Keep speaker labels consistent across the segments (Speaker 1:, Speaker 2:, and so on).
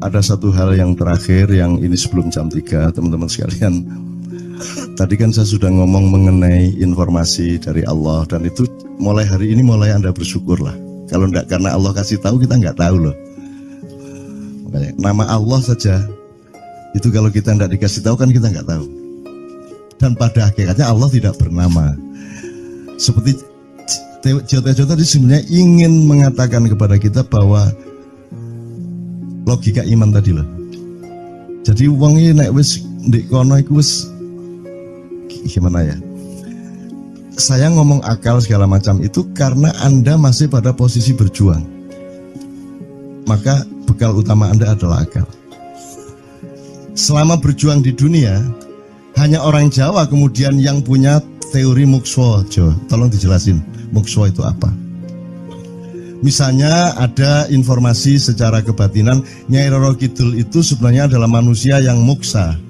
Speaker 1: ada satu hal yang terakhir yang ini sebelum jam 3 teman-teman sekalian. Tadi kan saya sudah ngomong mengenai informasi dari Allah, dan itu mulai hari ini mulai Anda bersyukur lah. Kalau enggak karena Allah kasih tahu, kita enggak tahu loh. Makanya nama Allah saja itu kalau kita enggak dikasih tahu kan kita enggak tahu. Dan pada hakikatnya Allah tidak bernama. Seperti Tejo tadi sebenarnya ingin mengatakan kepada kita bahwa logika iman tadi loh. Jadi wong iki nek wis ndek kono iku wis gimana ya? Saya ngomong akal segala macam itu karena Anda masih pada posisi berjuang. Maka bekal utama Anda adalah akal. Selama berjuang di dunia, hanya orang Jawa kemudian yang punya teori mukswa. Jo, tolong dijelasin mukswa itu apa? Misalnya ada informasi secara kebatinan Nyai Roro Kidul itu sebenarnya adalah manusia yang muksa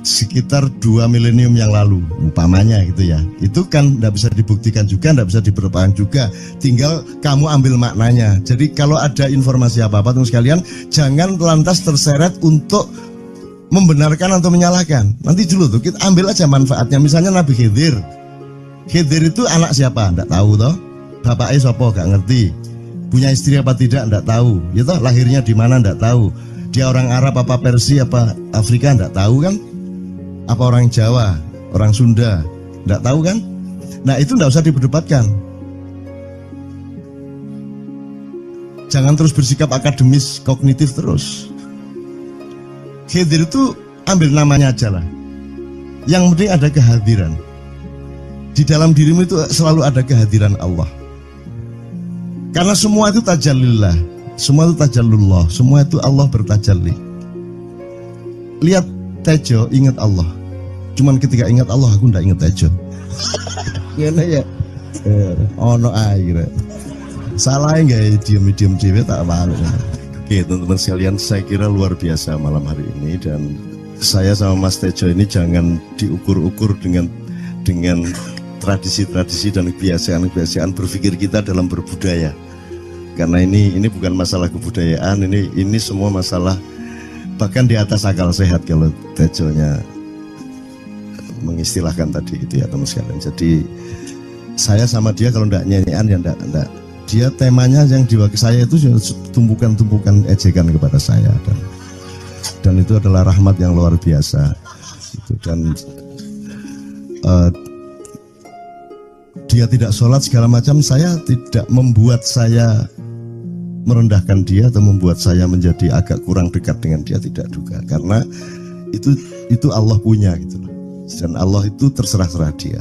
Speaker 1: sekitar 2 milenium yang lalu, umpamanya gitu ya. Itu kan tidak bisa dibuktikan juga, tidak bisa diperpanjang juga. Tinggal kamu ambil maknanya. Jadi kalau ada informasi apa-apa teman sekalian, jangan lantas terseret untuk membenarkan atau menyalahkan. Nanti dulu tuh kita ambil aja manfaatnya. Misalnya Nabi Khidir. Khidir itu anak siapa? Tidak tahu toh. Bapaknya siapa? Gak ngerti. Punya istri apa tidak? Tidak tahu. Ya toh, lahirnya di mana? Tidak tahu. Dia orang Arab apa Persia apa Afrika? Tidak tahu kan? Apa orang Jawa, orang Sunda, tidak tahu kan? Nah itu tidak usah diperdebatkan. Jangan terus bersikap akademis, kognitif terus. Khidir itu ambil namanya aja lah. Yang penting ada kehadiran. Di dalam dirimu itu selalu ada kehadiran Allah. Karena semua itu tajallillah, semua itu tajallullah, semua itu Allah bertajalli. Lihat Tejo, ingat Allah. Cuman ketika ingat Allah, aku ndak ingat Tejo. Gimana ya? Ono air. Salah nggak diem cewek tak malu. Oke teman-teman sekalian, saya kira luar biasa malam hari ini, dan saya sama Mas Tejo ini jangan diukur-ukur dengan tradisi-tradisi dan kebiasaan-kebiasaan berpikir kita dalam berbudaya. Karena ini bukan masalah kebudayaan, ini semua masalah bahkan di atas akal sehat kalau Tejonya mengistilahkan tadi itu ya teman sekalian. Jadi saya sama dia kalau ndak nyanyian ya ndak. Dia temanya yang diwakili saya itu tumpukan-tumpukan ejekan kepada saya, dan itu adalah rahmat yang luar biasa. Dan dia tidak sholat segala macam, saya tidak membuat saya merendahkan dia atau membuat saya menjadi agak kurang dekat dengan dia, tidak juga, karena itu Allah punya gitu loh. Dan Allah itu terserah-serah dia.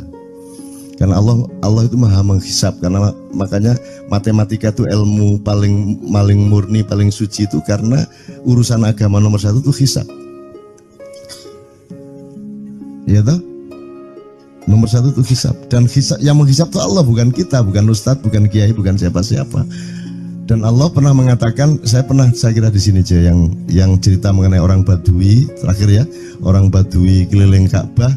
Speaker 1: Karena Allah itu maha menghisap. Karena makanya matematika itu ilmu paling murni, paling suci itu karena urusan agama nomor 1 itu hisap. Ya toh? Nomor 1 itu hisap. Dan hisap, yang menghisap itu Allah, bukan kita, bukan ustadz, bukan kiai, bukan siapa-siapa. Dan Allah pernah mengatakan, saya kira di sini aja yang cerita mengenai orang Badui terakhir ya, orang Badui keliling Ka'bah,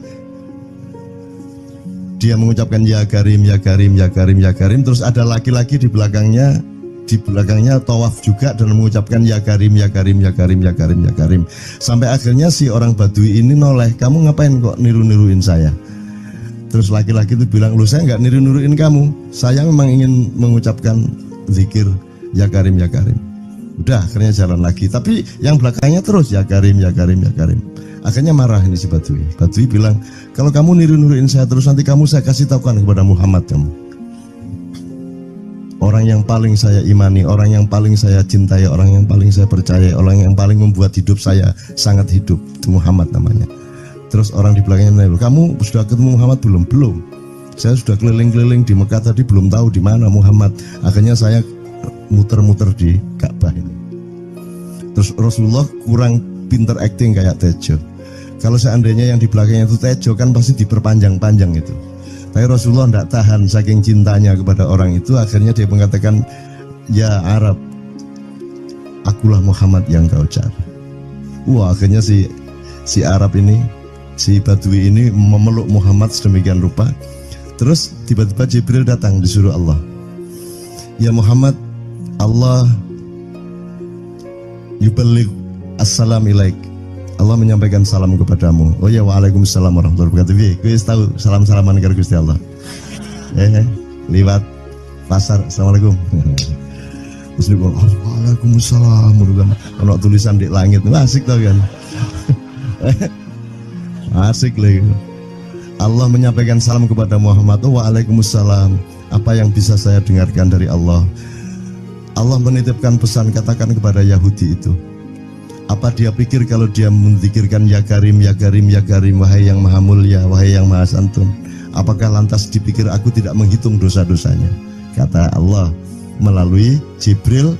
Speaker 1: dia mengucapkan ya Karim, ya Karim, ya Karim, ya Karim, terus ada laki-laki di belakangnya tawaf juga dan mengucapkan ya Karim, ya Karim, ya Karim, ya Karim, ya Karim, sampai akhirnya si orang Badui ini noleh, kamu ngapain kok niru-niruin saya? Terus laki-laki itu bilang, lu saya nggak niru-niruin kamu, saya memang ingin mengucapkan zikir ya Karim, ya Karim. Udah akhirnya jalan lagi, tapi yang belakangnya terus ya Karim, ya Karim, ya Karim. Akhirnya marah ini si Badui. Badui bilang, kalau kamu niru-niruin saya terus, nanti saya kasih tahukan kepada Muhammad kamu. Orang yang paling saya imani, orang yang paling saya cintai, orang yang paling saya percaya, orang yang paling membuat hidup saya sangat hidup, itu Muhammad namanya. Terus orang di belakangnya menanya, kamu sudah ketemu Muhammad belum? Belum. Saya sudah keliling-keliling di Mekah tadi, belum tahu di mana Muhammad. Akhirnya saya muter-muter di Ka'bah ini. Terus Rasulullah kurang pinter acting kayak Tejo. Kalau seandainya yang di belakangnya itu Tejo kan pasti diperpanjang-panjang itu. Tapi Rasulullah tidak tahan saking cintanya kepada orang itu, akhirnya dia mengatakan, ya Arab, akulah Muhammad yang kau cari. Wah, akhirnya si Arab ini, si Badui ini memeluk Muhammad sedemikian rupa. Terus tiba-tiba Jibril datang disuruh Allah, ya Muhammad, Allah yuballigh assalam ilaik. Allah menyampaikan salam kepadamu. Oh ya, waalaikumsalam warahmatullahi wabarakatuh. Gue tahu salam-salaman karo Gusti Allah. Liwat pasar, assalamualaikum. Terus dia bilang, waalaikumsalam. Kalau tulisan di langit, asik tau kan? Asik lagi. Allah menyampaikan salam kepada Muhammad. Oh, waalaikumsalam. Apa yang bisa saya dengarkan dari Allah? Allah menitipkan pesan, katakan kepada Yahudi itu. Apa dia pikir kalau dia menzikirkan ya Karim, ya Karim, ya Karim, wahai yang maha mulia, wahai yang maha santun, apakah lantas dipikir aku tidak menghitung dosa-dosanya? Kata Allah melalui Jibril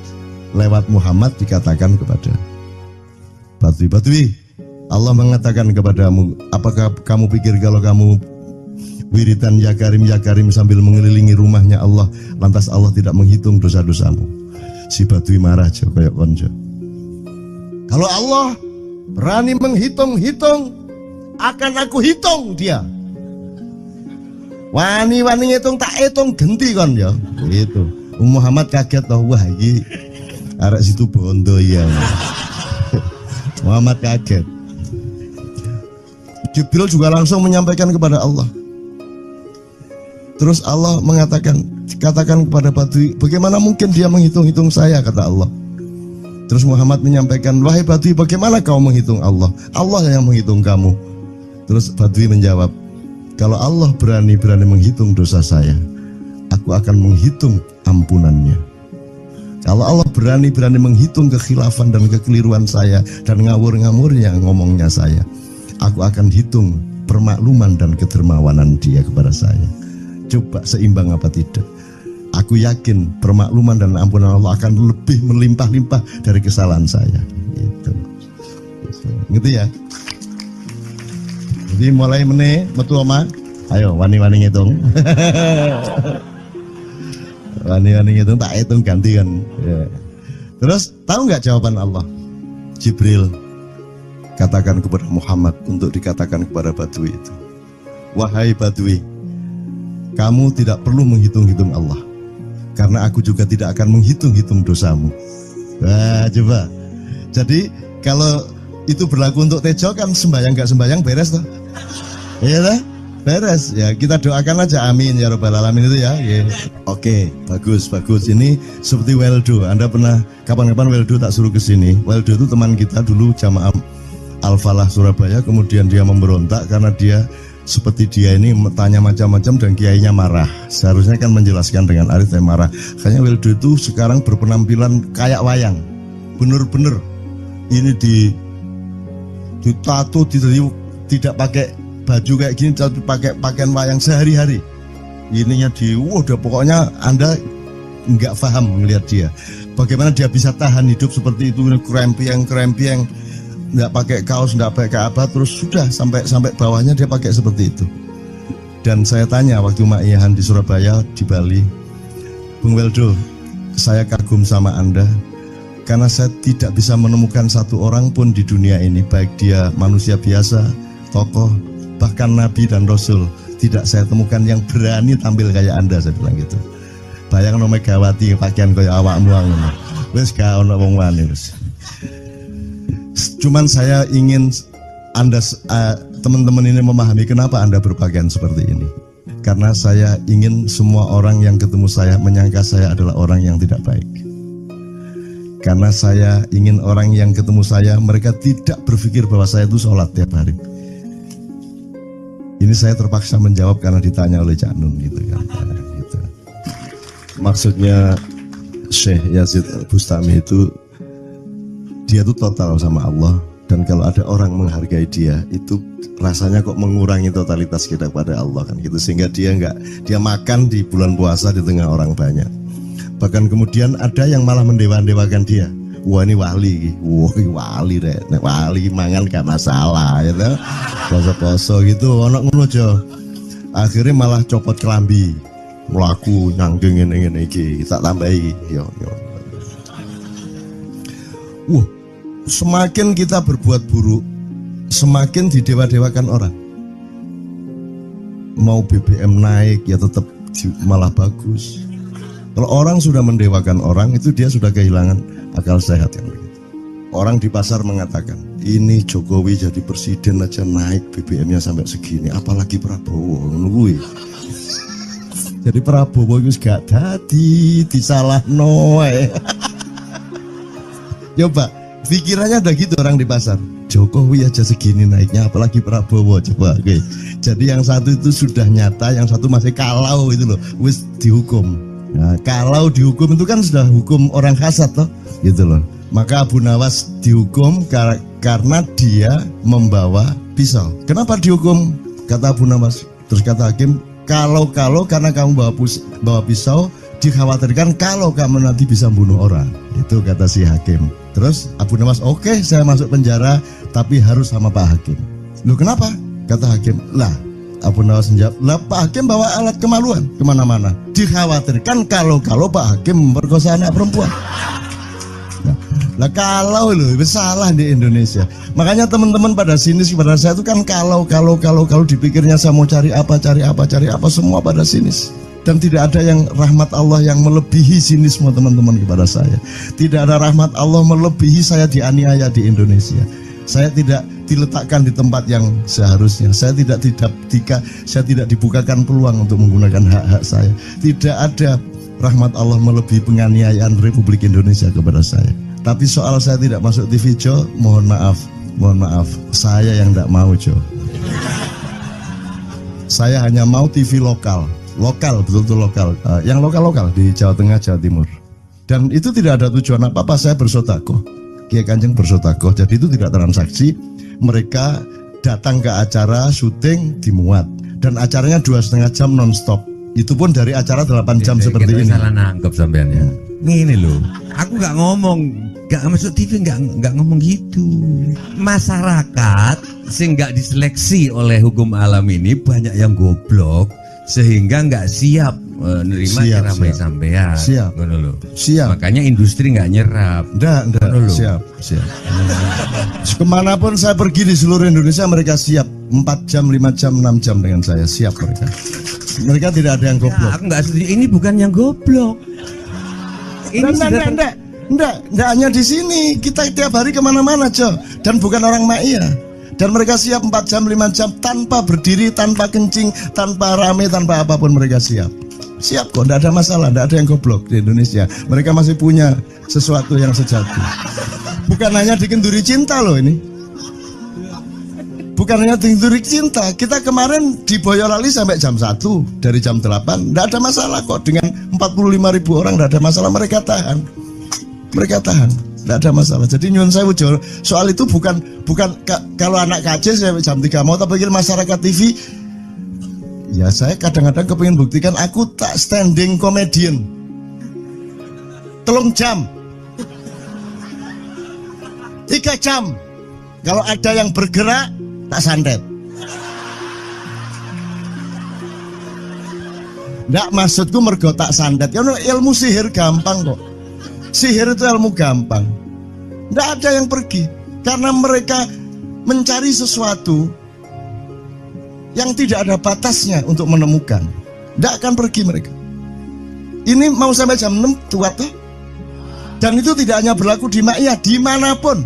Speaker 1: lewat Muhammad dikatakan kepada Batui, Allah mengatakan kepadamu, apakah kamu pikir kalau kamu wiridan ya Karim sambil mengelilingi rumahnya Allah, lantas Allah tidak menghitung dosa-dosamu? Si Batui marah aja kayak konco. Kalau Allah berani menghitung-hitung, akan aku hitung dia. Wani-wani ngitung tak hitung genti kon ya. Gitu. Muhammad kaget toh, wah iki arek situ bondo ya. Muhammad kaget. Jibril juga langsung menyampaikan kepada Allah. Terus Allah mengatakan, katakan kepada Batui, bagaimana mungkin dia menghitung-hitung saya, kata Allah. Terus Muhammad menyampaikan, wahai Batui, bagaimana kau menghitung Allah? Allah yang menghitung kamu. Terus Batui menjawab, kalau Allah berani menghitung dosa saya, aku akan menghitung ampunannya. Kalau Allah berani menghitung kekhilafan dan kekeliruan saya dan ngawur-ngawurnya ngomongnya saya, aku akan hitung permakluman dan kedermawanan dia kepada saya. Coba seimbang apa tidak? Aku yakin permakluman dan ampunan Allah akan lebih melimpah-limpah dari kesalahan saya. Gitu ya. Jadi mulai metu oma, ayo wani-wani ngitung. Wani-wani ngitung tak hitung ganti kan. Ya. Terus tahu nggak jawaban Allah? Jibril katakan kepada Muhammad untuk dikatakan kepada Batui itu, wahai Batui, kamu tidak perlu menghitung-hitung Allah, karena aku juga tidak akan menghitung-hitung dosamu. Wah, coba. Jadi kalau itu berlaku untuk Tejo kan sembahyang gak sembahyang beres toh? Iya lah, beres. Ya kita doakan aja amin ya robbal alamin itu ya. Yeah. Oke, bagus. Ini seperti Weldo. Anda pernah kapan-kapan Weldo tak suruh ke sini. Weldo itu teman kita dulu jamaah Al-Falah Surabaya, kemudian dia memberontak karena dia seperti dia ini tanya macam-macam dan kiainya marah. Seharusnya kan menjelaskan dengan arif, tapi marah. Kayaknya Weldo itu sekarang berpenampilan kayak wayang. Bener-bener ini ditato, tidak pakai baju kayak gini, tapi pakai pakaian wayang sehari-hari. Ininya udah pokoknya Anda nggak paham melihat dia. Bagaimana dia bisa tahan hidup seperti itu, krempiang, nggak pakai kaos, nggak pakai apa, terus sudah sampai bawahnya dia pakai seperti itu. Dan saya tanya waktu Ma'iyahan di Surabaya, di Bali, Bung Weldo, saya kagum sama Anda karena saya tidak bisa menemukan satu orang pun di dunia ini, baik dia manusia biasa, tokoh, bahkan Nabi dan Rasul, tidak saya temukan yang berani tampil kayak Anda. Saya bilang gitu. Bayangkan Megawati pakaian kayak awakmu ngono. Wis gak ono wong wani wis. Cuman saya ingin Anda teman-teman ini memahami kenapa Anda berpakaian seperti ini. Karena saya ingin semua orang yang ketemu saya menyangka saya adalah orang yang tidak baik. Karena saya ingin orang yang ketemu saya, mereka tidak berpikir bahwa saya itu sholat tiap hari. Ini saya terpaksa menjawab karena ditanya oleh Cak Nun gitu kan. Gitu. Maksudnya Syekh Yazid Bustami itu, dia itu total sama Allah, dan kalau ada orang menghargai dia itu rasanya kok mengurangi totalitas kita kepada Allah kan gitu, sehingga dia makan di bulan puasa di tengah orang banyak. Bahkan kemudian ada yang malah mendewa-dewakan dia. Wah ini wali, wali deh, wali mangan gak masalah, ya gitu. Poso-poso gitu, ono ngono aja. Akhirnya malah copot kelambi, melaku nyanggeng ini tak tambahi, yo. Semakin kita berbuat buruk, semakin didewa-dewakan orang. Mau BBM naik ya tetap malah bagus. Kalau orang sudah mendewakan orang, itu dia sudah kehilangan akal sehat yang begitu. Orang di pasar mengatakan, ini Jokowi jadi presiden aja naik BBM-nya sampai segini, apalagi Prabowo. Nungguin. Jadi Prabowo itu gak dadi disalah noe. Coba pikirannya ada gitu orang di pasar. Jokowi aja segini naiknya, apalagi Prabowo. Coba, oke. Jadi yang satu itu sudah nyata, yang satu masih kalau itu loh, wis dihukum. Nah, kalau dihukum itu kan sudah hukum orang kasat toh, gitu loh. Maka Abu Nawas dihukum karena dia membawa pisau. Kenapa dihukum? Kata Abu Nawas. Terus kata hakim, kalau karena kamu bawa pisau, dikhawatirkan kalau kamu nanti bisa bunuh orang. Itu kata si hakim. Terus Abu Nawas, oke, saya masuk penjara, tapi harus sama Pak Hakim. Loh kenapa? Kata hakim, lah Abu Nawas menjawab, lah Pak Hakim bawa alat kemaluan kemana-mana. Dikhawatirkan kalau Pak Hakim memperkosa anak perempuan. Nah kalau loh, salah di Indonesia. Makanya teman-teman pada sinis kepada saya itu kan kalau dipikirnya saya mau cari apa, semua pada sinis. Dan tidak ada yang rahmat Allah yang melebihi sinisme teman-teman kepada saya. Tidak ada rahmat Allah melebihi saya dianiaya di Indonesia. Saya tidak diletakkan di tempat yang seharusnya. Saya tidak dibukakan peluang untuk menggunakan hak-hak saya. Tidak ada rahmat Allah melebihi penganiayaan Republik Indonesia kepada saya. Tapi soal saya tidak masuk TV Jo, mohon maaf, saya yang tidak mau Jo. Saya hanya mau TV lokal, betul-betul lokal, yang lokal di Jawa Tengah, Jawa Timur. Dan itu tidak ada tujuan apa-apa, saya bersodakoh, Kiai Kanjeng bersodakoh, jadi itu tidak transaksi. Mereka datang ke acara syuting dimuat, dan acaranya 2,5 jam non-stop. Itu pun dari acara 8 jam seperti ini.
Speaker 2: Salah nangkep sampean ya. Ini loh, aku nggak ngomong, nggak masuk TV, nggak ngomong gitu. Masyarakat sing nggak diseleksi oleh hukum alam ini banyak yang goblok sehingga nggak siap menerima ceramah sampean.
Speaker 1: Siap.
Speaker 2: Makanya industri nggak nyerap.
Speaker 1: Siap. Kemanapun saya pergi di seluruh Indonesia mereka siap 4 jam, 5 jam, 6 jam dengan saya, siap mereka. Mereka tidak ada yang goblok.
Speaker 2: Aku nggak setuju. Ini bukan yang goblok. Ini
Speaker 1: enggak hanya di sini. Kita tiap hari kemana-mana, Jo. Dan bukan orang Ma'iyah. Dan mereka siap 4 jam, 5 jam tanpa berdiri, tanpa kencing, tanpa rame, tanpa apapun mereka siap. Siap kok, enggak ada masalah, enggak ada yang goblok di Indonesia. Mereka masih punya sesuatu yang sejati. Bukan hanya dikenduri cinta loh ini. Bukan hanya dikenduri cinta. Kita kemarin di Boyolali sampai jam 1, dari jam 8. Enggak ada masalah kok, dengan 45.000 orang enggak ada masalah, mereka tahan. Tidak ada masalah. Jadi nyuwun sewu soal itu bukan kalau anak KJ saya jam 3 mau tak pikir masyarakat TV. Ya saya kadang-kadang kepingin buktikan aku tak standing comedian. 3 jam 3 jam. Kalau ada yang bergerak tak santet. Nggak, maksudku mergo tak santet. Ya ilmu sihir gampang kok. Sihir itu ilmu gampang. Tidak ada yang pergi karena mereka mencari sesuatu yang tidak ada batasnya untuk menemukan. Tidak akan pergi mereka. Ini mau sampai jam 6 kuat tuh. Dan itu tidak hanya berlaku di Ma'iyah, dimanapun.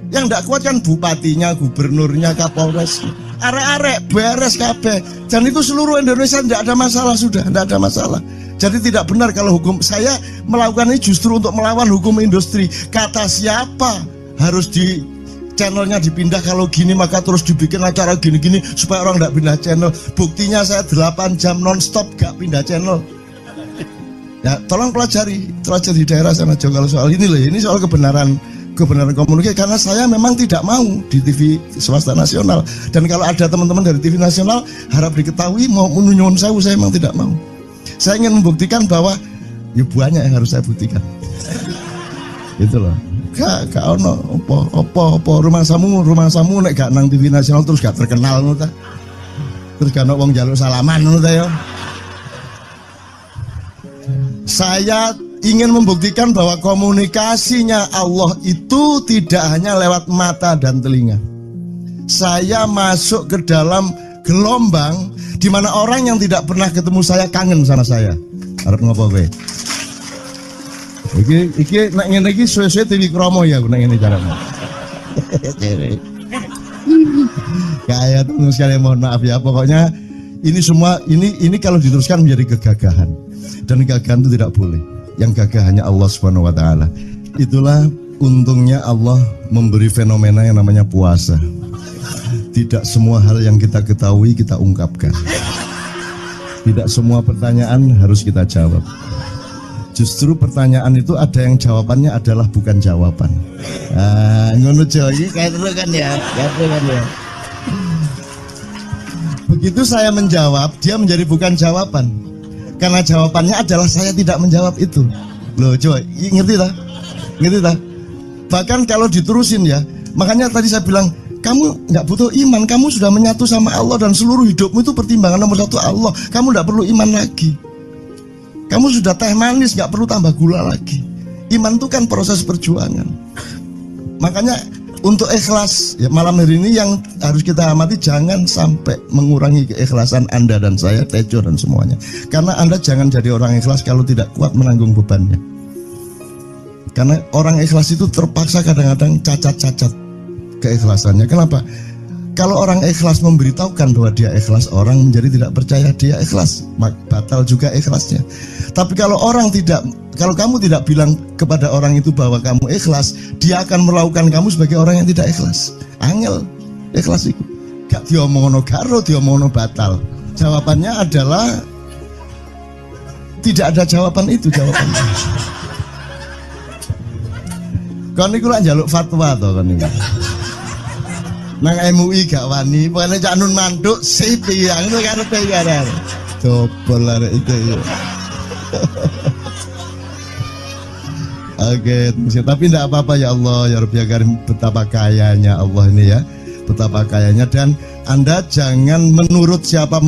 Speaker 1: Yang tidak kuat kan bupatinya, gubernurnya, kapolres, arek-arek beres kabeh. Dan itu seluruh Indonesia tidak ada masalah sudah, tidak ada masalah. Jadi tidak benar kalau hukum saya melakukan ini justru untuk melawan hukum industri. Kata siapa harus di channelnya dipindah, kalau gini maka terus dibikin acara gini-gini supaya orang tidak pindah channel. Buktinya saya 8 jam non-stop gak pindah channel. Ya tolong pelajari di daerah sana Jo kalau soal ini loh. Ini soal kebenaran komunikasi, karena saya memang tidak mau di TV swasta nasional. Dan kalau ada teman-teman dari TV nasional harap diketahui mau nyuwun sewu, saya memang tidak mau. Saya ingin membuktikan bahwa ya banyak yang harus saya buktikan. Itu loh. Gak ono apa rumah samu nek gak nang TV nasional terus gak terkenal ngono ta. Terus gak ono wong njaluk salaman ngono ta ya. Saya ingin membuktikan bahwa komunikasinya Allah itu tidak hanya lewat mata dan telinga. Saya masuk ke dalam gelombang di mana orang yang tidak pernah ketemu saya kangen sama saya. Harap ngopo kowe? Iki nek ngene iki suwe-suwe TV kromo ya nek ngene carane. Kayak tuh sekali mohon maaf ya, pokoknya ini semua ini kalau diteruskan menjadi kegagahan, dan kegagahan itu tidak boleh. Yang gagah hanya Allah Subhanahu wa taala. Itulah untungnya Allah memberi fenomena yang namanya puasa. Tidak semua hal yang kita ketahui kita ungkapkan. Tidak semua pertanyaan harus kita jawab. Justru pertanyaan itu ada yang jawabannya adalah bukan jawaban. Ngono iki kayak terus kan ya. Begitu saya menjawab, dia menjadi bukan jawaban. Karena jawabannya adalah saya tidak menjawab itu. Loh, coba ngerti tak? Ngerti tak? Bahkan kalau diterusin ya, makanya tadi saya bilang, kamu nggak butuh iman, kamu sudah menyatu sama Allah dan seluruh hidupmu itu pertimbangan nomor satu Allah. Kamu nggak perlu iman lagi. Kamu sudah teh manis, nggak perlu tambah gula lagi. Iman itu kan proses perjuangan. Makanya untuk ikhlas ya, malam hari ini yang harus kita amati, jangan sampai mengurangi keikhlasan Anda dan saya, Tejo dan semuanya. Karena Anda jangan jadi orang ikhlas kalau tidak kuat menanggung bebannya. Karena orang ikhlas itu terpaksa kadang-kadang cacat-cacat keikhlasannya. Kenapa? Kalau orang ikhlas memberitahukan bahwa dia ikhlas, orang menjadi tidak percaya dia ikhlas, batal juga ikhlasnya. Tapi kalau kamu tidak bilang kepada orang itu bahwa kamu ikhlas, dia akan melakukan kamu sebagai orang yang tidak ikhlas. Angel ikhlas itu gak diomongono karo, diomongono batal. Jawabannya adalah tidak ada jawaban itu jawabannya. Kon niku lak njaluk fatwa to kon niku. Nang MUI gak wani, pokoknya Cak Nun mantuk sip ya, ngono karepe ya. Dobol arek itu ya. Oke, tapi tidak apa-apa ya Allah, ya Rabbi Karim, betapa kayanya Allah ini ya, betapa kayanya. Dan Anda jangan menurut siapa.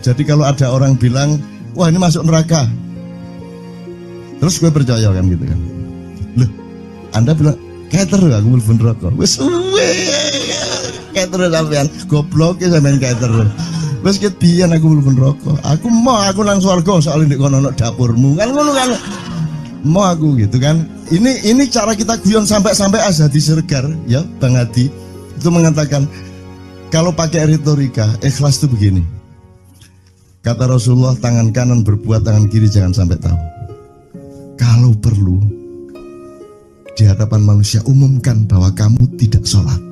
Speaker 1: Jadi kalau ada orang bilang, wah ini masuk neraka, terus gue percaya kan gitu kan. Loh, Anda bilang, kater aku mlebu neraka. Wis kater sampean, goblok ya sampean kater. Wis ket biyen aku mlebu neraka. Aku nang swarga soal ndek kono dapurmu. Kan ngono kan. Mau aku gitu kan. Ini cara kita guyon sampai Azhadi Sergar ya, Bang Hadi itu mengatakan kalau pakai retorika ikhlas itu begini. Kata Rasulullah, tangan kanan berbuat, tangan kiri jangan sampai tahu. Kalau perlu di hadapan manusia umumkan bahwa kamu tidak sholat,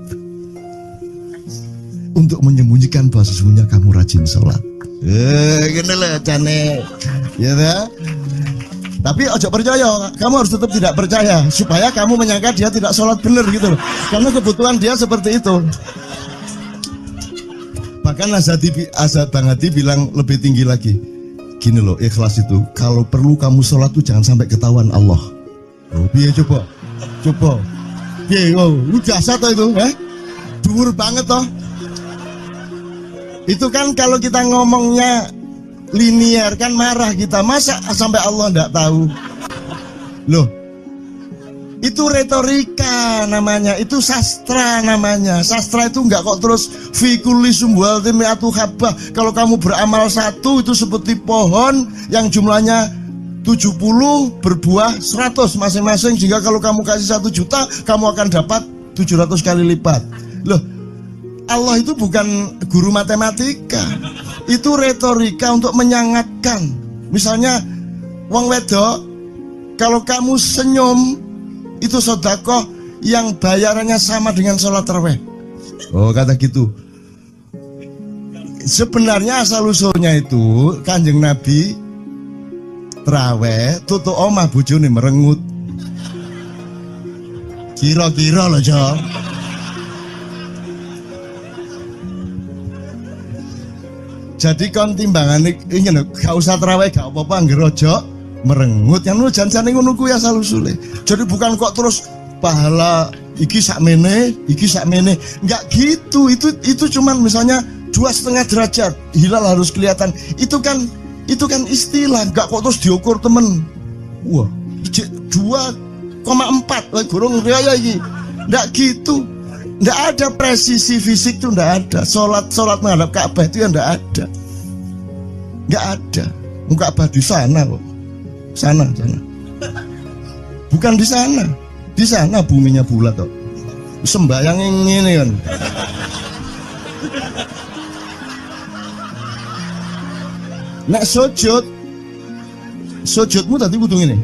Speaker 1: untuk menyembunyikan bahwa sesungguhnya kamu rajin sholat. Gini lah cane, ya dah. Tapi ojo percaya, kamu harus tetap tidak percaya supaya kamu menyangka dia tidak sholat benar gitu loh. Karena kebutuhan dia seperti itu. Bahkan Bang Hadi bilang lebih tinggi lagi. Gini loh, ikhlas itu kalau perlu kamu sholat tuh jangan sampai ketahuan Allah. Oh, biar coba. Biar, lu jasa toh itu, dhuwur banget toh. Itu kan kalau kita ngomongnya linear kan marah kita, masa sampai Allah enggak tahu. Loh, itu retorika namanya, itu sastra namanya. Sastra itu enggak kok terus fikuli sumbual timiatu habah. Kalau kamu beramal satu itu seperti pohon yang jumlahnya 70 berbuah 100 masing-masing, sehingga kalau kamu kasih 1 juta kamu akan dapat 700 kali lipat. Loh, Allah itu bukan guru matematika. Itu retorika untuk menyangatkan. Misalnya wong wedok, kalau kamu senyum itu sedekah yang bayarannya sama dengan sholat tarawih. Oh, kata gitu. Sebenarnya asal usulnya itu Kanjeng Nabi tarawih tutuk omah bojone merengut. Kira-kira loh, Jo. Jadi kon timbangan ini gak usah terawih gak apa-apa, ngerojo merengut yang lu jangan ngono kuwi asal usule. Jadi bukan kok terus pahala iki sakmene, enggak gitu. Itu cuman misalnya 2,5 derajat hilal harus kelihatan. Itu kan istilah, enggak kok terus diukur temen. Wah, 2,4 gurung riaya iki. Enggak gitu. Nggak ada presisi fisik tuh, nggak ada. Sholat menghadap Ka'bah itu ya nggak ada. Nggak ada. Ka'bah di sana kok. Sana. Bukan di sana. Di sana buminya bulat kok. Sembayang ini kan. Nek sujudmu tadi kudu ngene.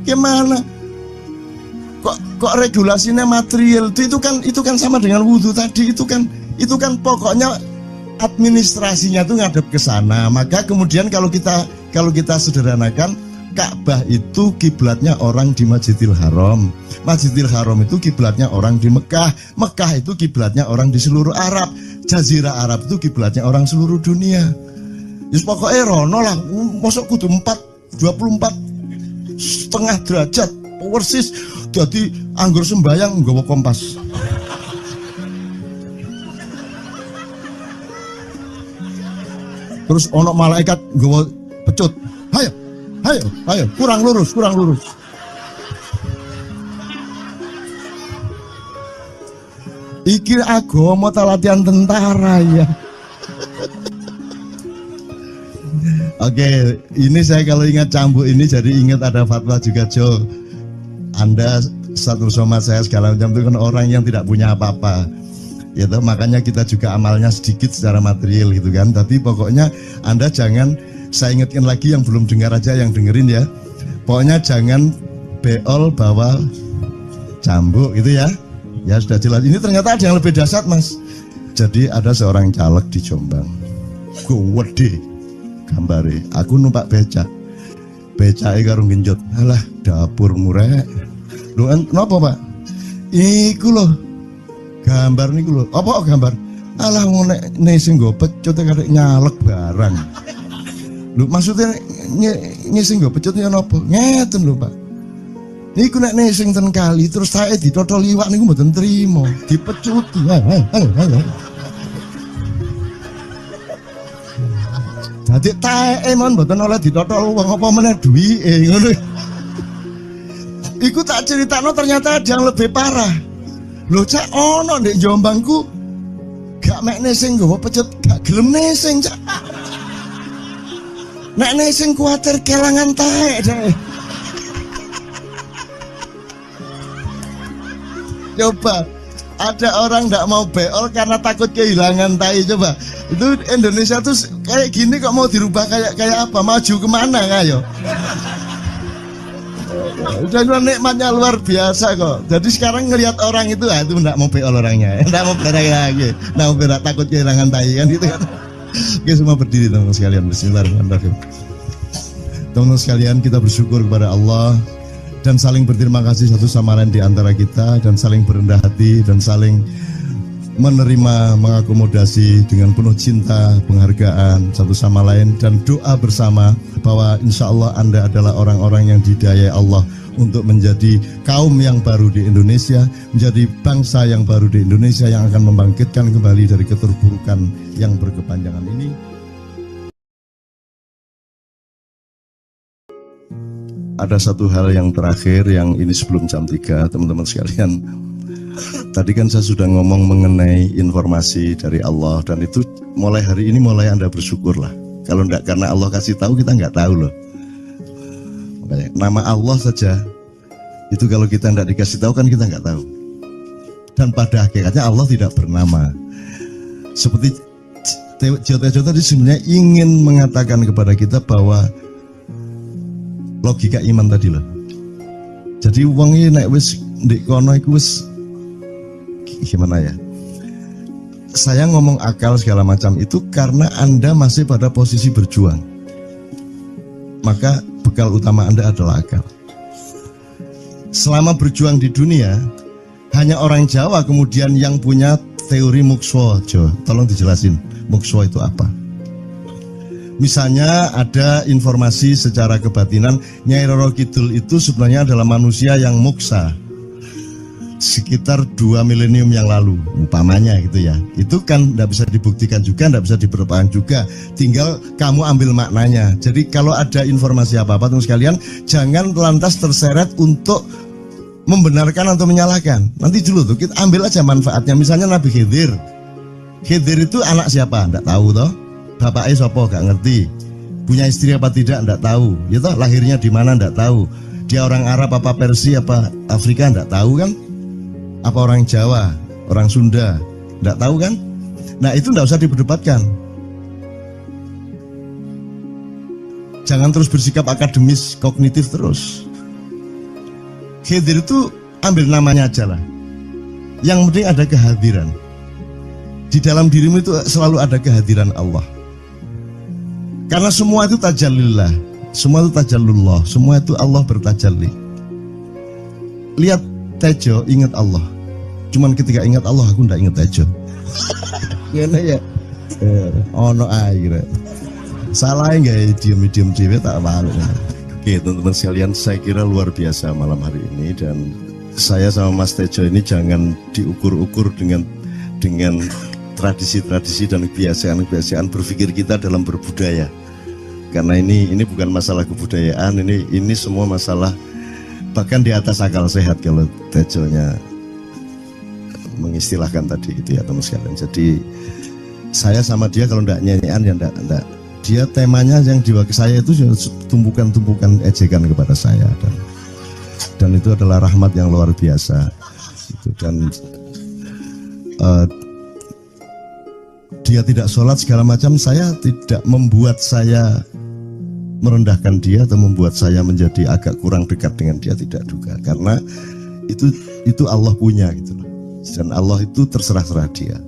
Speaker 1: Gimana? Kok regulasinya material itu kan sama dengan wudhu tadi, itu kan pokoknya administrasinya tuh ngadep ke sana. Maka kemudian kalau kita sederhanakan, Ka'bah itu kiblatnya orang di Masjidil Haram. Masjidil Haram itu kiblatnya orang di Mekah. Mekah itu kiblatnya orang di seluruh Arab. Jazirah Arab itu kiblatnya orang seluruh dunia. Yus pokoknya rono lah, masuk kudu 24,5 derajat persis. Jadi anggur sembayang nggawa kompas. Terus ono malaikat nggawa pecut. Ayo, kurang lurus. Iki agama ta latihan tentara ya. Oke, ini saya kalau ingat cambuk ini jadi ingat ada fatwa juga, Jo. Anda satu sama saya segala macam itu kan orang yang tidak punya apa-apa. Ya toh, makanya kita juga amalnya sedikit secara material gitu kan. Tapi pokoknya Anda jangan, saya ingatkan lagi yang belum dengar aja yang dengerin ya. Pokoknya jangan beol bawa cambuk gitu ya. Ya sudah jelas. Ini ternyata ada yang lebih dahsyat, Mas. Jadi ada seorang caleg di Jombang. Gede gambare. Aku numpak becak. Becake karo genjot. Alah, dapur murek. Lho napa, Pak? Iku lho. Gambar niku lho. Apa gambar? Alah ngene sing nggo pecut karek nyalek barang. Lho maksudnya sing nggo pecut ya napa? Ngeten lho, Pak. Niku nek nesing ten kali terus saya ditotol liwak niku mboten trimo, dipecuti. Dadi taeke mon mboten oleh ditotol wong apa meneh duwike ngono. Iku tak critakno ternyata ada yang lebih parah. Lho Cak ono ndek Jombangku gak mek nesing nggawa pecut, gak gelem nesing Cak. Nek nesing kuwatir kelangan taek deh. Coba ada orang nggak mau beol karena takut kehilangan tai. Coba itu Indonesia tuh kayak gini kok mau dirubah kayak apa? Maju kemana kayo? Dan nikmatnya luar biasa kok. Jadi sekarang ngelihat orang itu nggak mau beol orangnya, nggak mau berak lagi, nggak mau berak, takut kehilangan tai kan gitu kan? Oke, semua berdiri teman-teman sekalian. Bismillahirrahmanirrahim. Teman-teman sekalian, kita bersyukur kepada Allah dan saling berterima kasih satu sama lain di antara kita, dan saling berendah hati dan saling menerima, mengakomodasi dengan penuh cinta, penghargaan satu sama lain, dan doa bersama bahwa insya Allah Anda adalah orang-orang yang didayai Allah untuk menjadi kaum yang baru di Indonesia, menjadi bangsa yang baru di Indonesia yang akan membangkitkan kembali dari keterpurukan yang berkepanjangan ini. Ada satu hal yang terakhir yang ini sebelum jam 3, teman-teman sekalian. Tadi kan saya sudah ngomong mengenai informasi dari Allah, dan itu mulai hari ini mulai Anda bersyukurlah. Kalau enggak karena Allah kasih tahu, kita enggak tahu loh. Makanya, nama Allah saja itu kalau kita enggak dikasih tahu kan kita enggak tahu. Dan pada hakikatnya Allah tidak bernama. Seperti Jotejo tadi sebenarnya ingin mengatakan kepada kita bahwa logika iman tadi loh. Jadi wong iki nek wis ndek kono iku wis gimana ya? Saya ngomong akal segala macam itu karena Anda masih pada posisi berjuang. Maka bekal utama Anda adalah akal. Selama berjuang di dunia, hanya orang Jawa kemudian yang punya teori mukswa. Jo, tolong dijelasin mukswa itu apa? Misalnya ada informasi secara kebatinan Nyai Roro Kidul itu sebenarnya adalah manusia yang muksa sekitar 2 milenium yang lalu, umpamanya gitu ya. Itu kan tidak bisa dibuktikan juga, tidak bisa diperlukan juga. Tinggal kamu ambil maknanya. Jadi kalau ada informasi apa-apa teman sekalian, jangan lantas terseret untuk membenarkan atau menyalahkan. Nanti dulu tuh kita ambil aja manfaatnya. Misalnya Nabi Khidir. Khidir itu anak siapa? Tidak tahu toh. Bapaknya siapa? Gak ngerti. Punya istri apa tidak enggak tahu. Ya toh, lahirnya di mana enggak tahu. Dia orang Arab apa Persia apa Afrika enggak tahu kan? Apa orang Jawa, orang Sunda, enggak tahu kan? Nah, itu enggak usah diperdebatkan. Jangan terus bersikap akademis, kognitif terus. Khidir itu ambil namanya aja lah. Yang penting ada kehadiran. Di dalam dirimu itu selalu ada kehadiran Allah. Karena semua itu tajallillah, semua itu tajallullah, semua itu Allah bertajalli. Lihat Tejo, ingat Allah. Cuman ketika ingat Allah, aku ndak ingat Tejo. Gimana ya? Ono air. Salah nggak diem cewek tak malu. Oke, teman-teman sekalian, saya kira luar biasa malam hari ini, dan saya sama Mas Tejo ini jangan diukur-ukur dengan tradisi-tradisi dan kebiasaan-kebiasaan berpikir kita dalam berbudaya. Karena ini bukan masalah kebudayaan, ini semua masalah bahkan di atas akal sehat kalau Tejonya mengistilahkan tadi gitu ya teman sekalian. Jadi saya sama dia kalau ndak nyanyian ya ndak. Dia temanya yang diwakili saya itu tumpukan-tumpukan ejekan kepada saya, dan itu adalah rahmat yang luar biasa. Dan dia tidak sholat segala macam, saya tidak membuat saya merendahkan dia atau membuat saya menjadi agak kurang dekat dengan dia, tidak juga, karena itu Allah punya gitu loh. Dan Allah itu terserah-serah dia.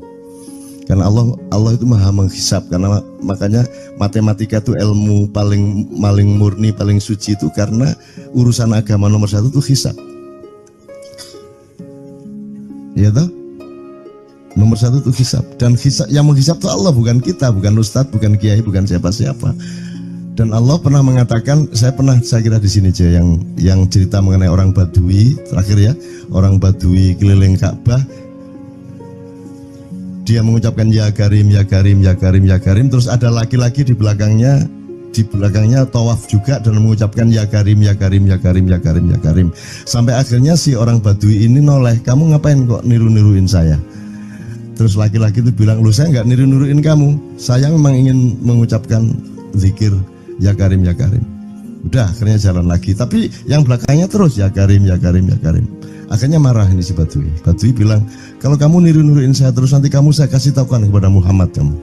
Speaker 1: Karena Allah itu maha menghisap, karena makanya matematika itu ilmu paling murni, paling suci itu karena urusan agama nomor satu itu hisap. Ya toh? Nomor satu itu hisap, dan hisap, yang menghisap itu Allah, bukan kita, bukan ustadz, bukan kiai, bukan siapa-siapa. Dan Allah pernah mengatakan, saya kira di sini aja yang cerita mengenai orang Badui terakhir ya, orang Badui keliling Ka'bah. Dia mengucapkan ya Karim, ya Karim, ya Karim, ya Karim. Terus ada laki-laki di belakangnya tawaf juga dan mengucapkan ya Karim, ya Karim, ya Karim, ya Karim, ya Karim. Sampai akhirnya si orang Badui ini noleh, kamu ngapain kok niru-niruin saya? Terus laki-laki itu bilang, lu saya nggak niru-niruin kamu, saya memang ingin mengucapkan zikir ya Karim, ya Karim. Udah, akhirnya jalan lagi. Tapi yang belakangnya terus ya Karim, ya Karim, ya Karim. Akhirnya marah ini si Badui. Badui bilang, kalau kamu niru-niruin saya terus, nanti saya kasih tahukan kepada Muhammad kamu.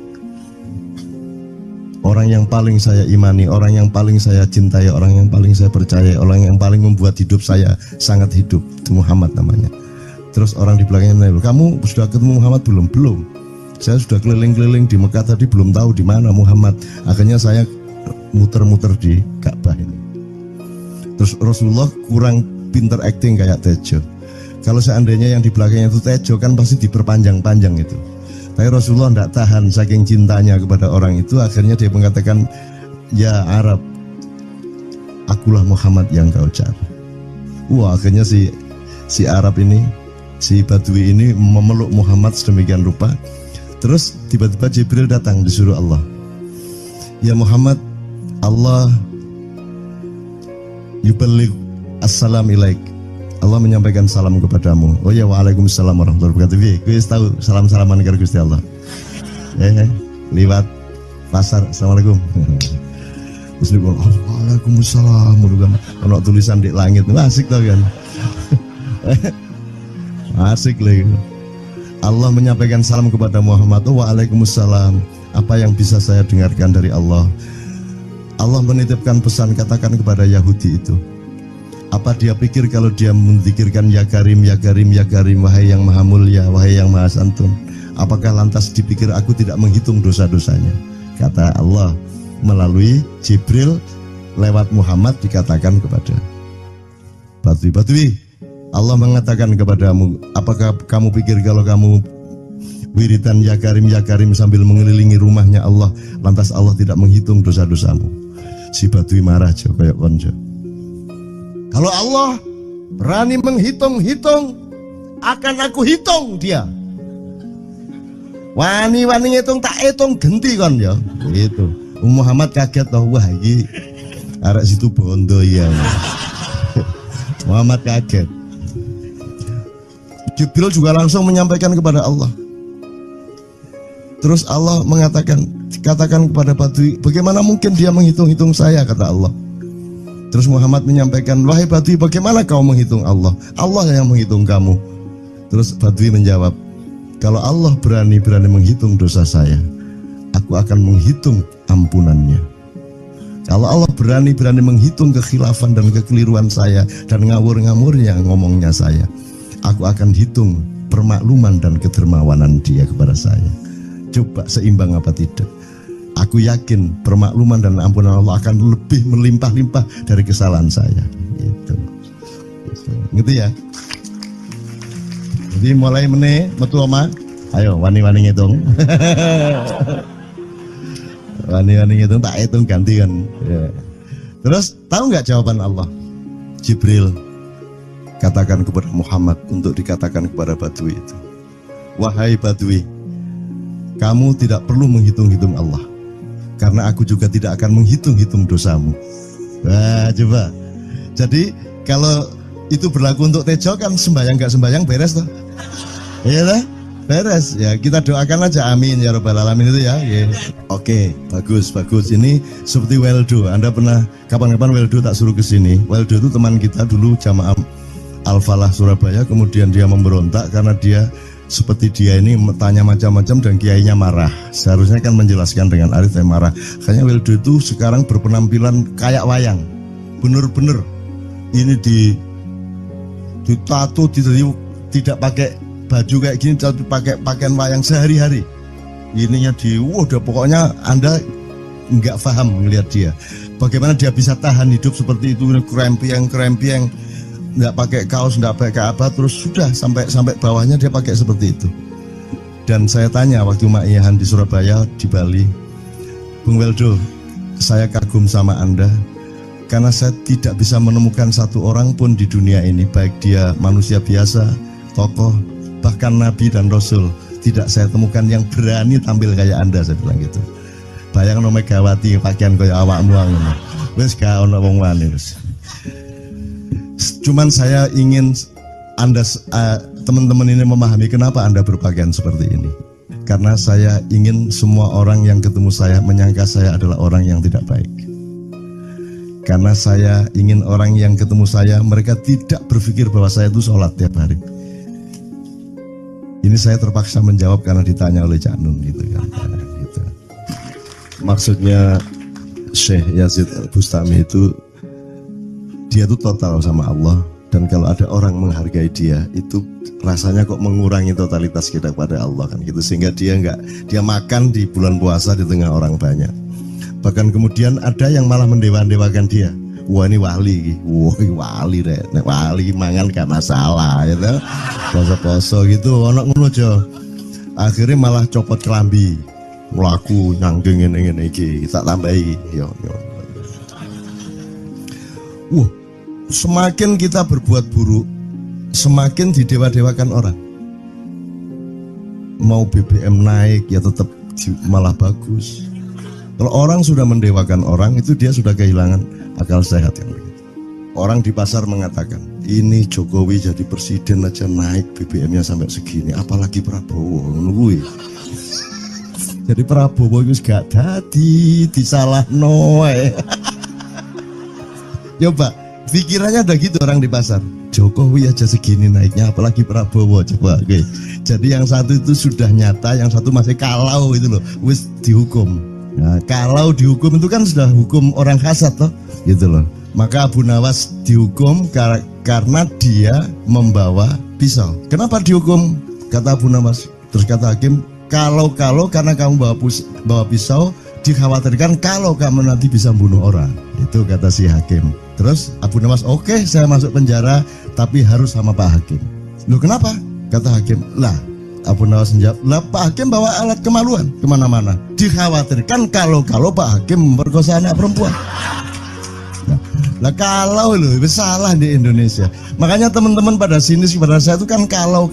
Speaker 1: Orang yang paling saya imani, orang yang paling saya cintai, orang yang paling saya percaya, orang yang paling membuat hidup saya sangat hidup, itu Muhammad namanya. Terus orang di belakangnya nanya, kamu sudah ketemu Muhammad belum? Belum. Saya sudah keliling-keliling di Mekah tadi, belum tahu di mana Muhammad. Akhirnya saya muter-muter di Ka'bah ini. Terus Rasulullah kurang pinter acting kayak Tejo. Kalau seandainya yang di belakangnya itu Tejo kan pasti diperpanjang-panjang itu. Tapi Rasulullah tidak tahan saking cintanya kepada orang itu, akhirnya dia mengatakan, ya Arab, akulah Muhammad yang kau cari. Wah, akhirnya si Arab ini, si Badui ini memeluk Muhammad sedemikian rupa. Terus tiba-tiba Jibril datang disuruh Allah. Ya Muhammad, Allah yuballigh assalam ilaik. Allah menyampaikan salam kepadamu. Oh ya, waalaikumsalam warahmatullahi wabarakatuh. Gue tahu salam-salaman karo Gusti Allah. Liwat pasar, assalamualaikum. Terus dia bilang, waalaikumsalam. Kalau tulisan di langit, asik tau kan? Asik lagi. Allah menyampaikan salam kepada Muhammad. Oh, waalaikumsalam. Apa yang bisa saya dengarkan dari Allah? Allah menitipkan pesan, katakan kepada Yahudi itu. Apa dia pikir kalau dia menzikirkan ya Karim, ya Karim, ya Karim, wahai yang maha mulia, wahai yang maha santun, apakah lantas dipikir aku tidak menghitung dosa-dosanya? Kata Allah melalui Jibril lewat Muhammad dikatakan kepada Badui, Allah mengatakan kepadamu, apakah kamu pikir kalau kamu wiridan ya Karim sambil mengelilingi rumahnya Allah, lantas Allah tidak menghitung dosa-dosamu? Si Badui marah aja kayak konco. Kalau Allah berani menghitung-hitung, akan aku hitung dia. Wani-wani ngitung tak hitung genti kon ya. Gitu. Muhammad kaget toh, wah iki arek situ bondo ya. Muhammad kaget. Jibril juga langsung menyampaikan kepada Allah. Terus Allah katakan kepada Badui, bagaimana mungkin dia menghitung-hitung saya, kata Allah. Terus Muhammad menyampaikan, wahai Badui, bagaimana kau menghitung Allah? Allah yang menghitung kamu. Terus Badui menjawab, kalau Allah berani-berani menghitung dosa saya, aku akan menghitung ampunannya. Kalau Allah berani-berani menghitung kekhilafan dan kekeliruan saya dan ngawur-ngawurnya ngomongnya saya, aku akan hitung permakluman dan kedermawanan dia kepada saya. Coba seimbang apa tidak? Aku yakin permakluman dan ampunan Allah akan lebih melimpah-limpah dari kesalahan saya. Gitu. Gitu ya. Jadi mulai meneh metu oma, ayo wani-wani ngitung. Wani-wani ngitung tak hitung ganti kan. Ya. Terus tahu nggak jawaban Allah? Jibril katakan kepada Muhammad untuk dikatakan kepada Badui itu, wahai Badui, kamu tidak perlu menghitung-hitung Allah, karena aku juga tidak akan menghitung-hitung dosamu. Wah, coba. Jadi kalau itu berlaku untuk Tejo kan sembahyang gak sembahyang beres toh? Iya lah, beres. Ya kita doakan aja, amin ya robbal alamin itu ya. Yeah. Oke, bagus. Ini seperti Weldo. Anda pernah kapan-kapan Weldo tak suruh ke sini? Weldo itu teman kita dulu jamaah Al-Falah Surabaya, kemudian dia memberontak karena dia seperti dia ini tanya macam-macam dan kiainya marah. Seharusnya kan menjelaskan dengan arif, marah. Kayaknya Weldo itu sekarang berpenampilan kayak wayang. Bener-bener ini ditato, tidak pakai baju kayak gini, tapi pakai pakaian wayang sehari-hari. Ininya udah pokoknya Anda nggak paham melihat dia. Bagaimana dia bisa tahan hidup seperti itu, krempiang, nggak pakai kaos, nggak pakai apa, terus sudah sampai bawahnya dia pakai seperti itu. Dan saya tanya waktu Ma'iyahan di Surabaya, di Bali, Bung Weldo, saya kagum sama Anda karena saya tidak bisa menemukan satu orang pun di dunia ini, baik dia manusia biasa, tokoh, bahkan Nabi dan Rasul, tidak saya temukan yang berani tampil kayak Anda. Saya bilang gitu. Bayang no Megawati pakaian kayak awakmu ngono. Wis gak ono wong wani wis. Cuman saya ingin Anda teman-teman ini memahami kenapa Anda berpakaian seperti ini. Karena saya ingin semua orang yang ketemu saya menyangka saya adalah orang yang tidak baik. Karena saya ingin orang yang ketemu saya, mereka tidak berpikir bahwa saya itu sholat tiap hari. Ini saya terpaksa menjawab karena ditanya oleh Cak Nun gitu kan. Gitu. Maksudnya Syekh Yazid Bustami itu, dia itu total sama Allah, dan kalau ada orang menghargai dia itu rasanya kok mengurangi totalitas kita kepada Allah kan gitu, sehingga dia makan di bulan puasa di tengah orang banyak. Bahkan kemudian ada yang malah mendewa-dewakan dia. Wah ini wali, wali deh, wali mangan gak masalah, ya gitu. Poso-poso gitu, ono ngono aja. Akhirnya malah copot kelambi, melaku nyanggeng ngene iki, tak tambahi, yo. Semakin kita berbuat buruk, semakin didewa-dewakan orang. Mau BBM naik ya tetap malah bagus. Kalau orang sudah mendewakan orang, itu dia sudah kehilangan akal sehat yang begitu. Orang di pasar mengatakan, ini Jokowi jadi presiden aja naik BBM-nya sampai segini, apalagi Prabowo nungguin. Jadi Prabowo itu gak dadi disalah noe. Coba pikirannya ada gitu orang di pasar. Jokowi aja segini naiknya, apalagi Prabowo, coba. Oke. Jadi yang satu itu sudah nyata, yang satu masih kalau itu loh, wis dihukum. Nah, kalau dihukum itu kan sudah hukum orang hasad toh, gitu loh. Maka Abu Nawas dihukum karena dia membawa pisau. Kenapa dihukum? Kata Abu Nawas. Terus kata hakim, kalau karena kamu bawa pisau, dikhawatirkan kalau kamu nanti bisa bunuh orang. Itu kata si hakim. Terus Abu Nawas, oke, saya masuk penjara, tapi harus sama Pak Hakim. Loh kenapa? Kata hakim, lah Abu Nawas menjawab, lah Pak Hakim bawa alat kemaluan kemana-mana. Dikhawatirkan kalau Pak Hakim memperkosa anak perempuan. Lah kalau loh, salah di Indonesia. Makanya teman-teman pada sinis kepada saya itu kan kalau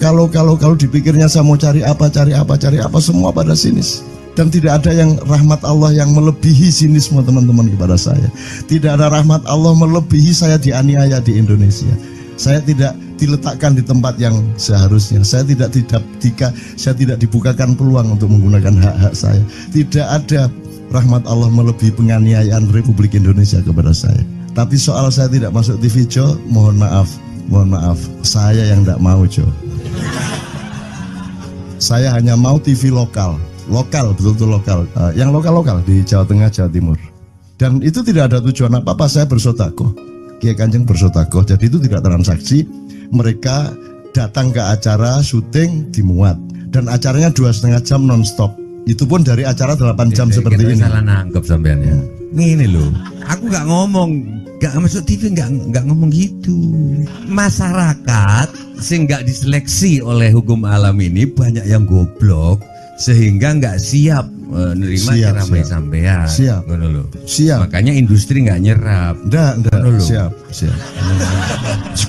Speaker 1: dipikirnya saya mau cari apa semua pada sinis. Dan tidak ada yang rahmat Allah yang melebihi sinisme teman-teman kepada saya. Tidak ada rahmat Allah melebihi saya dianiaya di Indonesia. Saya tidak diletakkan di tempat yang seharusnya. Saya tidak dibukakan peluang untuk menggunakan hak-hak saya. Tidak ada rahmat Allah melebihi penganiayaan Republik Indonesia kepada saya. Tapi soal saya tidak masuk TV, Jo, mohon maaf, saya yang tidak mau, Jo. Saya hanya mau TV lokal, betul-betul lokal, yang lokal di Jawa Tengah, Jawa Timur. Dan itu tidak ada tujuan apa-apa, saya bersodakoh. Kiai Kanjeng bersodakoh, jadi itu tidak transaksi. Mereka datang ke acara syuting dimuat, dan acaranya 2,5 jam non-stop. Itu pun dari acara 8 jam seperti ini.
Speaker 2: Salah nangkep sampean ya. Ini loh, aku nggak ngomong, nggak masuk TV, nggak ngomong gitu. Masyarakat sing nggak diseleksi oleh hukum alam ini banyak yang goblok sehingga nggak siap nerima ceramah sampean.
Speaker 1: Siap.
Speaker 2: Makanya industri nggak nyerap.
Speaker 1: Nggak. Siap.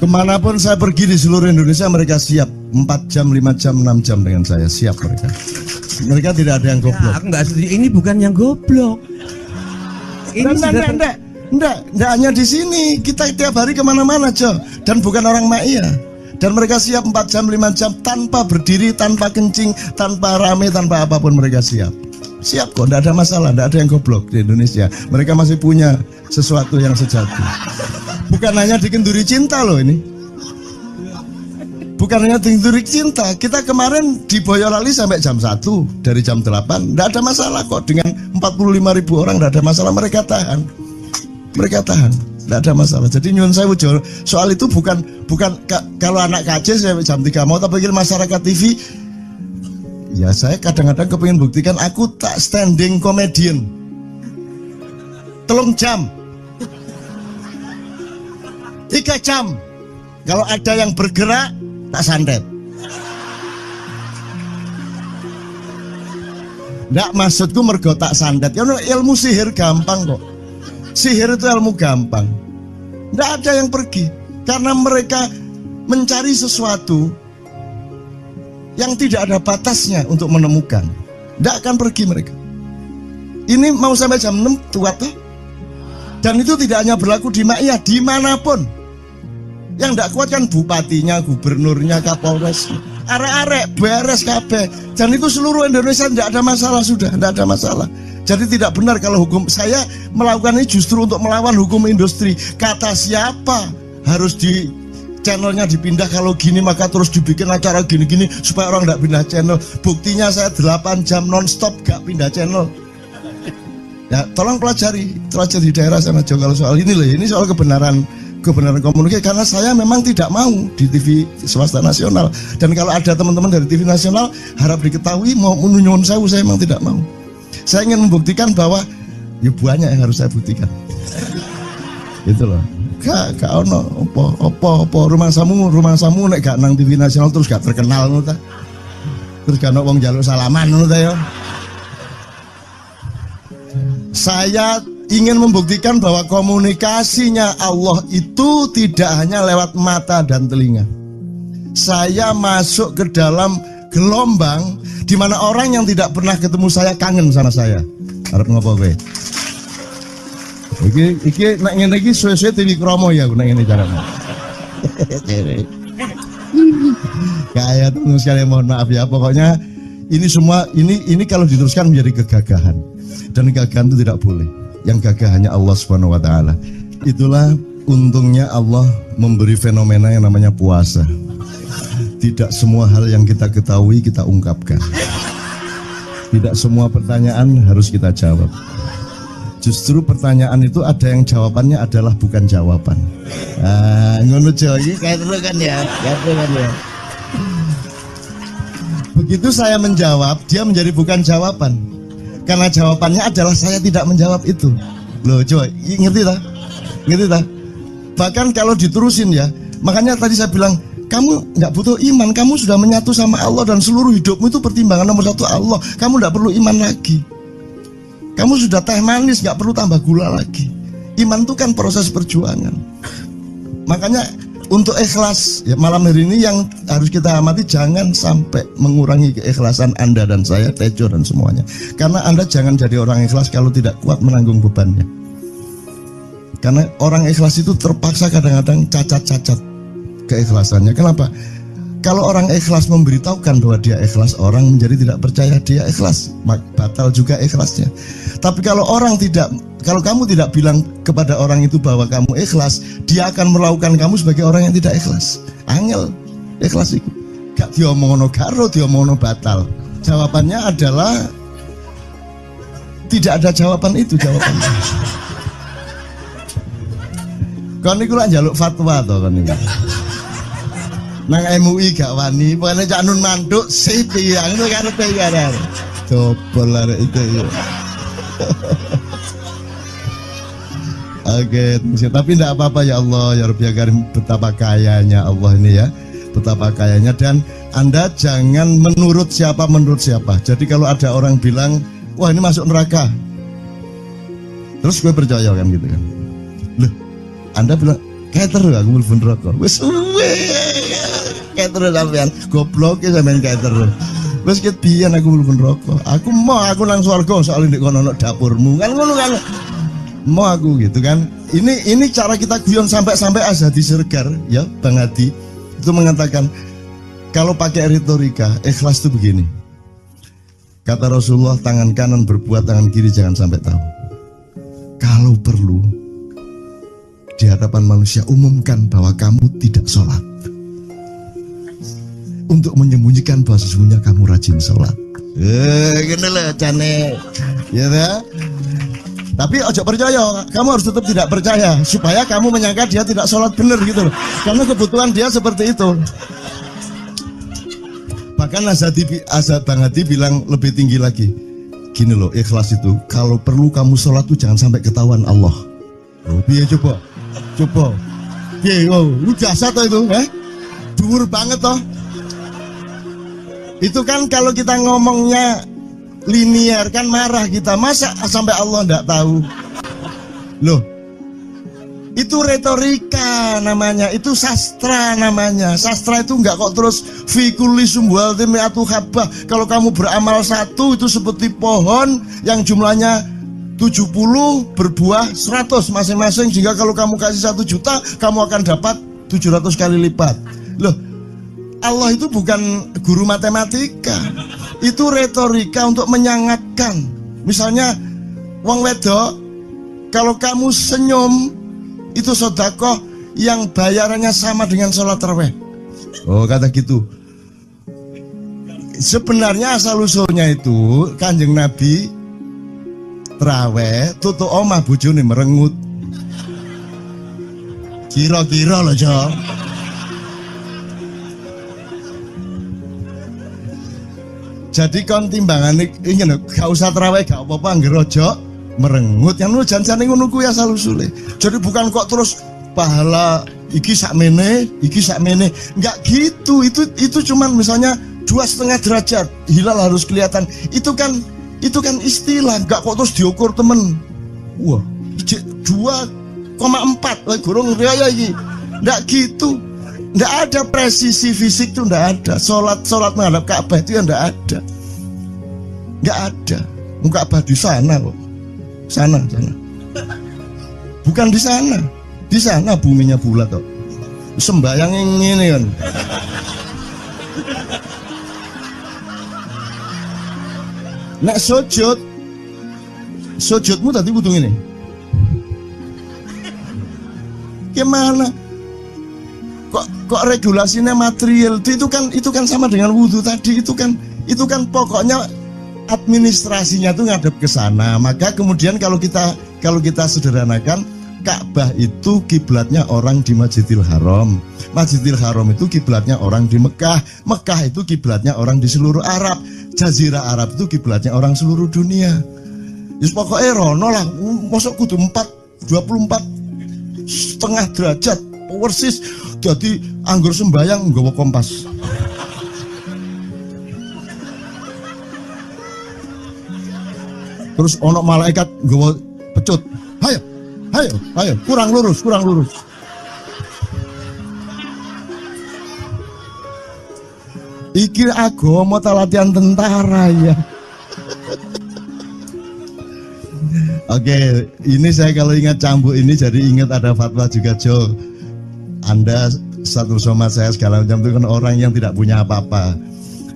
Speaker 1: Kemanapun saya pergi di seluruh Indonesia mereka siap. 4 jam, 5 jam, 6 jam dengan saya siap mereka. Mereka tidak ada yang goblok.
Speaker 2: Aku nggak setuju. Ini bukan yang goblok.
Speaker 1: Ini enggak hanya di sini. Kita tiap hari kemana-mana, Jo. Dan bukan orang Ma'iyah. Dan mereka siap 4 jam, 5 jam tanpa berdiri, tanpa kencing, tanpa rame, tanpa apapun mereka siap. Siap kok, tidak ada masalah, tidak ada yang goblok di Indonesia. Mereka masih punya sesuatu yang sejati. Bukan hanya dikenduri cinta loh ini. Bukan hanya dikenduri cinta. Kita kemarin di Boyolali sampai jam 1, dari jam 8. Tidak ada masalah kok, dengan 45.000 orang tidak ada masalah, mereka tahan. Tidak ada masalah. Jadi nyuwun sewu, soal itu bukan kalau anak KJ saya jam 3 mau tak pikir masyarakat TV. Ya saya kadang-kadang kepingin buktikan aku tak standing comedian 3 jam 3 jam. Kalau ada yang bergerak tak santet. Nggak, maksudku mergo tak santet. Ya ilmu sihir gampang kok. Sihir itu ilmu gampang. Nggak ada yang pergi karena mereka mencari sesuatu yang tidak ada batasnya untuk menemukan. Tidak akan pergi mereka. Ini mau sampai jam 6 kuat tuh. Dan itu tidak hanya berlaku di Ma'iyah, dimanapun. Yang tidak kuat kan bupatinya, gubernurnya, kapolres, arek-arek beres kabeh. Dan itu seluruh Indonesia tidak ada masalah, sudah tidak ada masalah. Jadi tidak benar kalau hukum, saya melakukan ini justru untuk melawan hukum industri. Kata siapa harus di channelnya dipindah, kalau gini maka terus dibikin acara gini-gini supaya orang tidak pindah channel. Buktinya saya 8 jam non-stop gak pindah channel. Ya tolong pelajari di daerah sana juga kalau soal ini loh. Ini soal kebenaran komunikasi, karena saya memang tidak mau di TV swasta nasional. Dan kalau ada teman-teman dari TV nasional harap diketahui mau menyunyun saya memang tidak mau. Saya ingin membuktikan bahwa ya banyak yang harus saya buktikan. Itu loh. Gak ono apa rumah samu nek gak nang TV nasional terus gak terkenal ngono ta. Terus gak ono wong njaluk salaman ngono ta ya. Saya ingin membuktikan bahwa komunikasinya Allah itu tidak hanya lewat mata dan telinga. Saya masuk ke dalam gelombang di mana orang yang tidak pernah ketemu saya kangen sama saya. Arep ngopo kowe? Iki nek ngene iki suwe-suwe TV Kromo ya nek ngene carane. Kayak tuh sekali mohon maaf ya, pokoknya ini semua ini kalau diteruskan menjadi kegagahan. Dan kegagahan itu tidak boleh. Yang gagah hanya Allah Subhanahu wa taala. Itulah untungnya Allah memberi fenomena yang namanya puasa. Tidak semua hal yang kita ketahui kita ungkapkan. Tidak semua pertanyaan harus kita jawab. Justru pertanyaan itu ada yang jawabannya adalah bukan jawaban. Ngono iki kayak terus kan ya. Begitu saya menjawab, dia menjadi bukan jawaban. Karena jawabannya adalah saya tidak menjawab itu. Loh, coba ngerti tak? Ngerti tak? Bahkan kalau diterusin ya, makanya tadi saya bilang, kamu nggak butuh iman, kamu sudah menyatu sama Allah dan seluruh hidupmu itu pertimbangan nomor 1 Allah. Kamu nggak perlu iman lagi. Kamu sudah teh manis, nggak perlu tambah gula lagi. Iman itu kan proses perjuangan. Makanya untuk ikhlas ya, malam hari ini yang harus kita amati, jangan sampai mengurangi keikhlasan Anda dan saya, Tejo dan semuanya. Karena Anda jangan jadi orang ikhlas kalau tidak kuat menanggung bebannya. Karena orang ikhlas itu terpaksa kadang-kadang cacat-cacat. keikhlasannya. Kenapa? Kalau orang ikhlas memberitahukan bahwa dia ikhlas, orang menjadi tidak percaya dia ikhlas, batal juga ikhlasnya. Tapi kalau kamu tidak bilang kepada orang itu bahwa kamu ikhlas, dia akan melakukan kamu sebagai orang yang tidak ikhlas. Angel ikhlas itu. Gak diomongno karo, diomongno batal. Jawabannya adalah tidak ada jawaban itu jawabannya. Kon niku lak njaluk fatwa to kon niku. Nang MUI gak wani, pokoknya Cak Nun mantuk sip ya, ngono karepe ya. Dobol arek itu ya. Oke, tapi tidak apa-apa ya Allah, ya Rabbi ya Karim, betapa kayanya Allah ini ya. Betapa kayanya, dan Anda jangan menurut siapa. Jadi kalau ada orang bilang, wah ini masuk neraka, terus gue percaya kan gitu kan. Loh, Anda bilang, kayak terus aku mlebu neraka. Wis kayak terus sampean goblok ya sampean kayak terus. Wis ket biyen aku mlebu neraka. Aku nang swarga soal ndek kono dapurmu. Kan ngono kan. Mau aku gitu kan. Ini cara kita guyon sampai Azhadi Siregar ya, Bang Hadi itu mengatakan kalau pakai retorika ikhlas itu begini. Kata Rasulullah, tangan kanan berbuat, tangan kiri jangan sampai tahu. Kalau perlu di hadapan manusia umumkan bahwa kamu tidak sholat, untuk menyembunyikan bahwa sesungguhnya kamu rajin sholat. Gini lah cane, ya dah. Tapi ojo percaya, kamu harus tetap tidak percaya supaya kamu menyangka dia tidak sholat benar gitu loh. Karena kebutuhan dia seperti itu. Bahkan Bang Hadi bilang lebih tinggi lagi. Gini loh, ikhlas itu kalau perlu kamu sholat tuh jangan sampai ketahuan Allah. Oh, biar coba. Biar, lu jasa toh itu, dhuwur banget toh. Itu kan kalau kita ngomongnya linear kan marah kita, masa sampai Allah enggak tahu. Loh, itu retorika namanya, itu sastra namanya. Sastra itu enggak kok terus fi kulli sumbuhatin mi'atu habbah. Kalau kamu beramal satu itu seperti pohon yang jumlahnya 70 berbuah 100 masing-masing, sehingga kalau kamu kasih 1 juta kamu akan dapat 700 kali lipat. Loh, Allah itu bukan guru matematika. Itu retorika untuk menyangatkan. Misalnya wong wedok, kalau kamu senyum itu sedekah yang bayarannya sama dengan sholat tarawih. Oh, kata gitu. Sebenarnya asal usulnya itu Kanjeng Nabi tarawih tutuk omah bojone merengut. Kira-kira loh, Jo. Jadi kon timbangan ini gak usah terawih gak apa-apa, ngerojo merengut yang lu jangan ngono kuwi asal usule. Jadi bukan kok terus pahala iki sakmene, enggak gitu. Itu cuman misalnya 2,5 derajat hilal harus kelihatan. Itu kan istilah, enggak kok terus diukur temen. Wah, 2,4 gorong raya iki. Enggak gitu. Nggak ada presisi fisik tuh, nggak ada. Sholat menghadap Ka'bah itu ya nggak ada. Nggak ada. Ka'bah di sana kok. Sana. Bukan di sana. Di sana buminya bulat kok. Sembayang yang ini kan. Nek sujudmu tadi kudu ini. Gimana? Kok regulasinya material itu kan sama dengan wudhu tadi. Itu kan pokoknya administrasinya tuh ngadep ke sana. Maka kemudian kalau kita sederhanakan, Ka'bah itu kiblatnya orang di Masjidil Haram. Masjidil Haram itu kiblatnya orang di Mekah. Mekah itu kiblatnya orang di seluruh Arab. Jazirah Arab itu kiblatnya orang seluruh dunia. Just pokoknya rono lah. Masuk kudu 24,5 derajat persis. Jadi anggur sembayang nggawa kompas. Terus ono malaikat nggawa pecut. Ayo, kurang lurus. Iki agama ta latihan tentara ya. Oke, ini saya kalau ingat cambuk ini jadi ingat ada fatwa juga, Jo. Anda satu sama saya segala macam itu kan orang yang tidak punya apa-apa.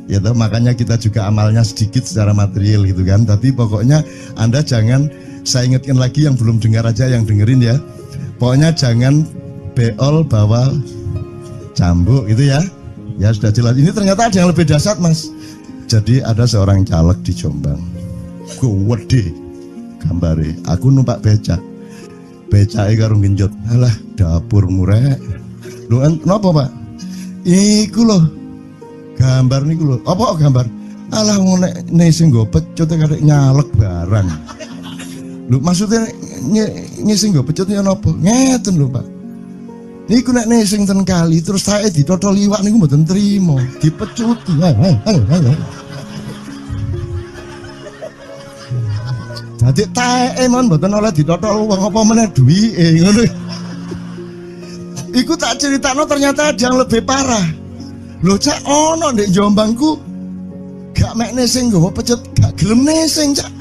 Speaker 1: Ya toh, makanya kita juga amalnya sedikit secara material gitu kan. Tapi pokoknya Anda jangan, saya ingatkan lagi yang belum dengar aja yang dengerin ya. Pokoknya jangan beol bawa cambuk gitu ya. Ya sudah jelas. Ini ternyata ada yang lebih dahsyat Mas. Jadi ada seorang caleg di Jombang. Gede gambare. Aku numpak becak. Becake karo genjot. Alah dapur murek. Lho napa Pak? Iku lho. Gambar niku lho. Apa gambar? Alah nek sing nggo pecut karek nyalek barang. Lho maksudnya sing nggo pecut ya napa? Ngeten lho Pak. Niku nek sing ten kali terus saya ditotol iwak niku mboten trimo, dipecuti. Dadi taeke mon mboten oleh ditotol wong apa meneh duwike ngono. Iku tak critakno ternyata ada yang lebih parah. Lho cak ono ndek Jombangku gak mek nesing nggawa pecut gak gelem nesing cak.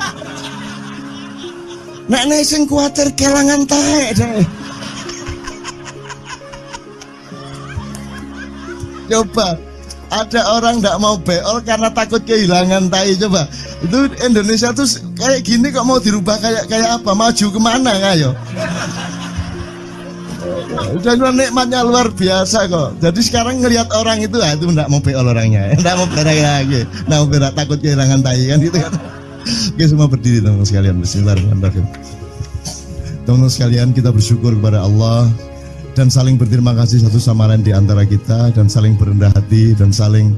Speaker 1: Nek nesing kuwatir kelangan taek deh. Coba ada orang nggak mau beol karena takut kehilangan tai. Coba itu Indonesia tuh kayak gini kok mau dirubah kayak apa? Maju kemana kayo? Dan nikmatnya luar biasa kok. Jadi sekarang ngelihat orang itu nggak mau beol orangnya, nggak mau berak lagi, nggak mau berak takut kehilangan tai kan gitu kan. Oke semua berdiri teman-teman sekalian. Bismillahirrahmanirrahim. Teman-teman sekalian kita bersyukur kepada Allah. Dan saling berterima kasih satu sama lain di antara kita, dan saling berendah hati, dan saling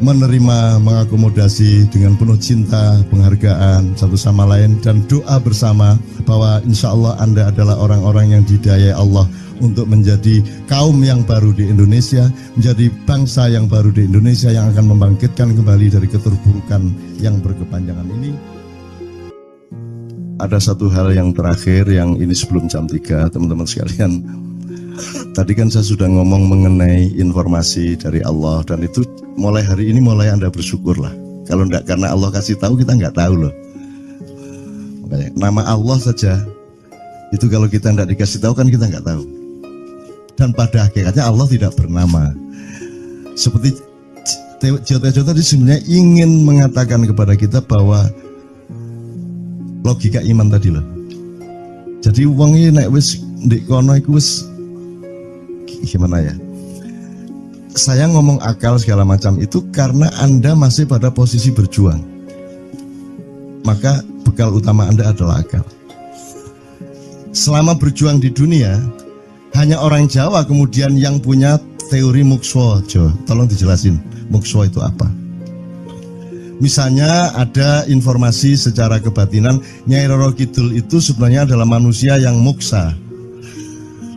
Speaker 1: menerima, mengakomodasi dengan penuh cinta, penghargaan satu sama lain, dan doa bersama bahwa insya Allah Anda adalah orang-orang yang didayai Allah untuk menjadi kaum yang baru di Indonesia, menjadi bangsa yang baru di Indonesia yang akan membangkitkan kembali dari keterpurukan yang berkepanjangan ini. Ada satu hal yang terakhir yang ini sebelum jam 3 teman-teman sekalian. Tadi kan saya sudah ngomong mengenai informasi dari Allah, dan itu mulai hari ini mulai Anda bersyukurlah. Kalau enggak karena Allah kasih tahu kita enggak tahu loh. Makanya, nama Allah saja itu kalau kita enggak dikasih tahu kan kita enggak tahu. Dan pada hakikatnya Allah tidak bernama. Seperti Jotejo tadi sebenarnya ingin mengatakan kepada kita bahwa logika iman tadi loh. Jadi wong iki nek wis ndek kono iku wis gimana ya? Saya ngomong akal segala macam itu karena Anda masih pada posisi berjuang. Maka bekal utama Anda adalah akal. Selama berjuang di dunia, hanya orang Jawa kemudian yang punya teori mukswa. Jo, tolong dijelasin mukswa itu apa? Misalnya ada informasi secara kebatinan Nyai Roro Kidul itu sebenarnya adalah manusia yang muksa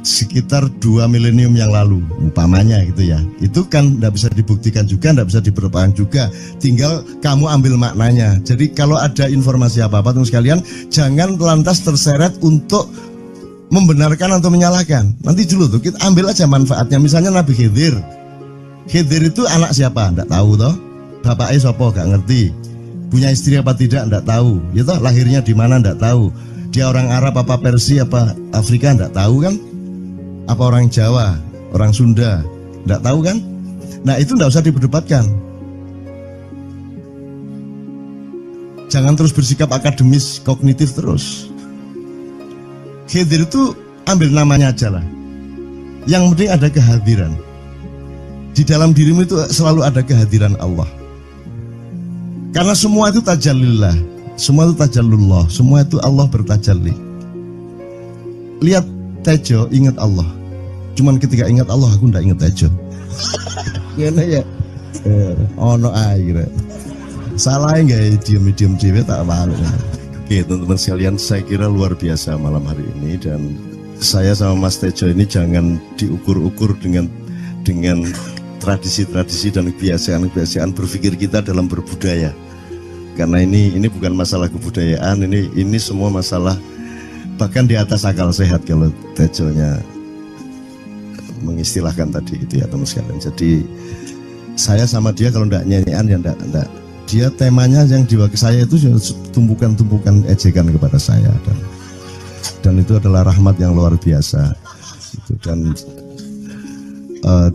Speaker 1: sekitar 2 milenium yang lalu umpamanya gitu ya. Itu kan tidak bisa dibuktikan juga, tidak bisa diperpanjang juga, tinggal kamu ambil maknanya. Jadi kalau ada informasi apa-apa teman sekalian, jangan lantas terseret untuk membenarkan atau menyalahkan. Nanti dulu tuh kita ambil aja manfaatnya. Misalnya Nabi Khidir itu anak siapa? Tidak tahu toh. Bapaknya sopo gak ngerti. Punya istri apa tidak? Tidak tahu. Ya toh, lahirnya di mana? Tidak tahu. Dia orang Arab apa Persia apa Afrika? Tidak tahu kan? Apa orang Jawa, orang Sunda, tidak tahu kan? Nah itu tidak usah diperdebatkan. Jangan terus bersikap akademis, kognitif terus. Khidir itu ambil namanya aja lah. Yang penting ada kehadiran. Di dalam dirimu itu selalu ada kehadiran Allah. Karena semua itu tajallillah, semua itu tajallullah, semua itu Allah bertajalli. Lihat Tejo, ingat Allah. Cuman ketika ingat Allah aku ndak ingat Tejo. Gimana ya? Ono air. Salah nggak diem cewek tak malu. Oke teman-teman sekalian, saya kira luar biasa malam hari ini, dan saya sama Mas Tejo ini jangan diukur-ukur dengan tradisi-tradisi dan kebiasaan-kebiasaan berpikir kita dalam berbudaya. Karena ini bukan masalah kebudayaan, ini semua masalah bahkan di atas akal sehat kalau Tejonya mengistilahkan tadi itu ya teman sekalian. Jadi saya sama dia kalau ndak nyanyian ya ndak. Dia temanya yang diwakili saya itu tumpukan-tumpukan ejekan kepada saya, dan itu adalah rahmat yang luar biasa. Dan eh,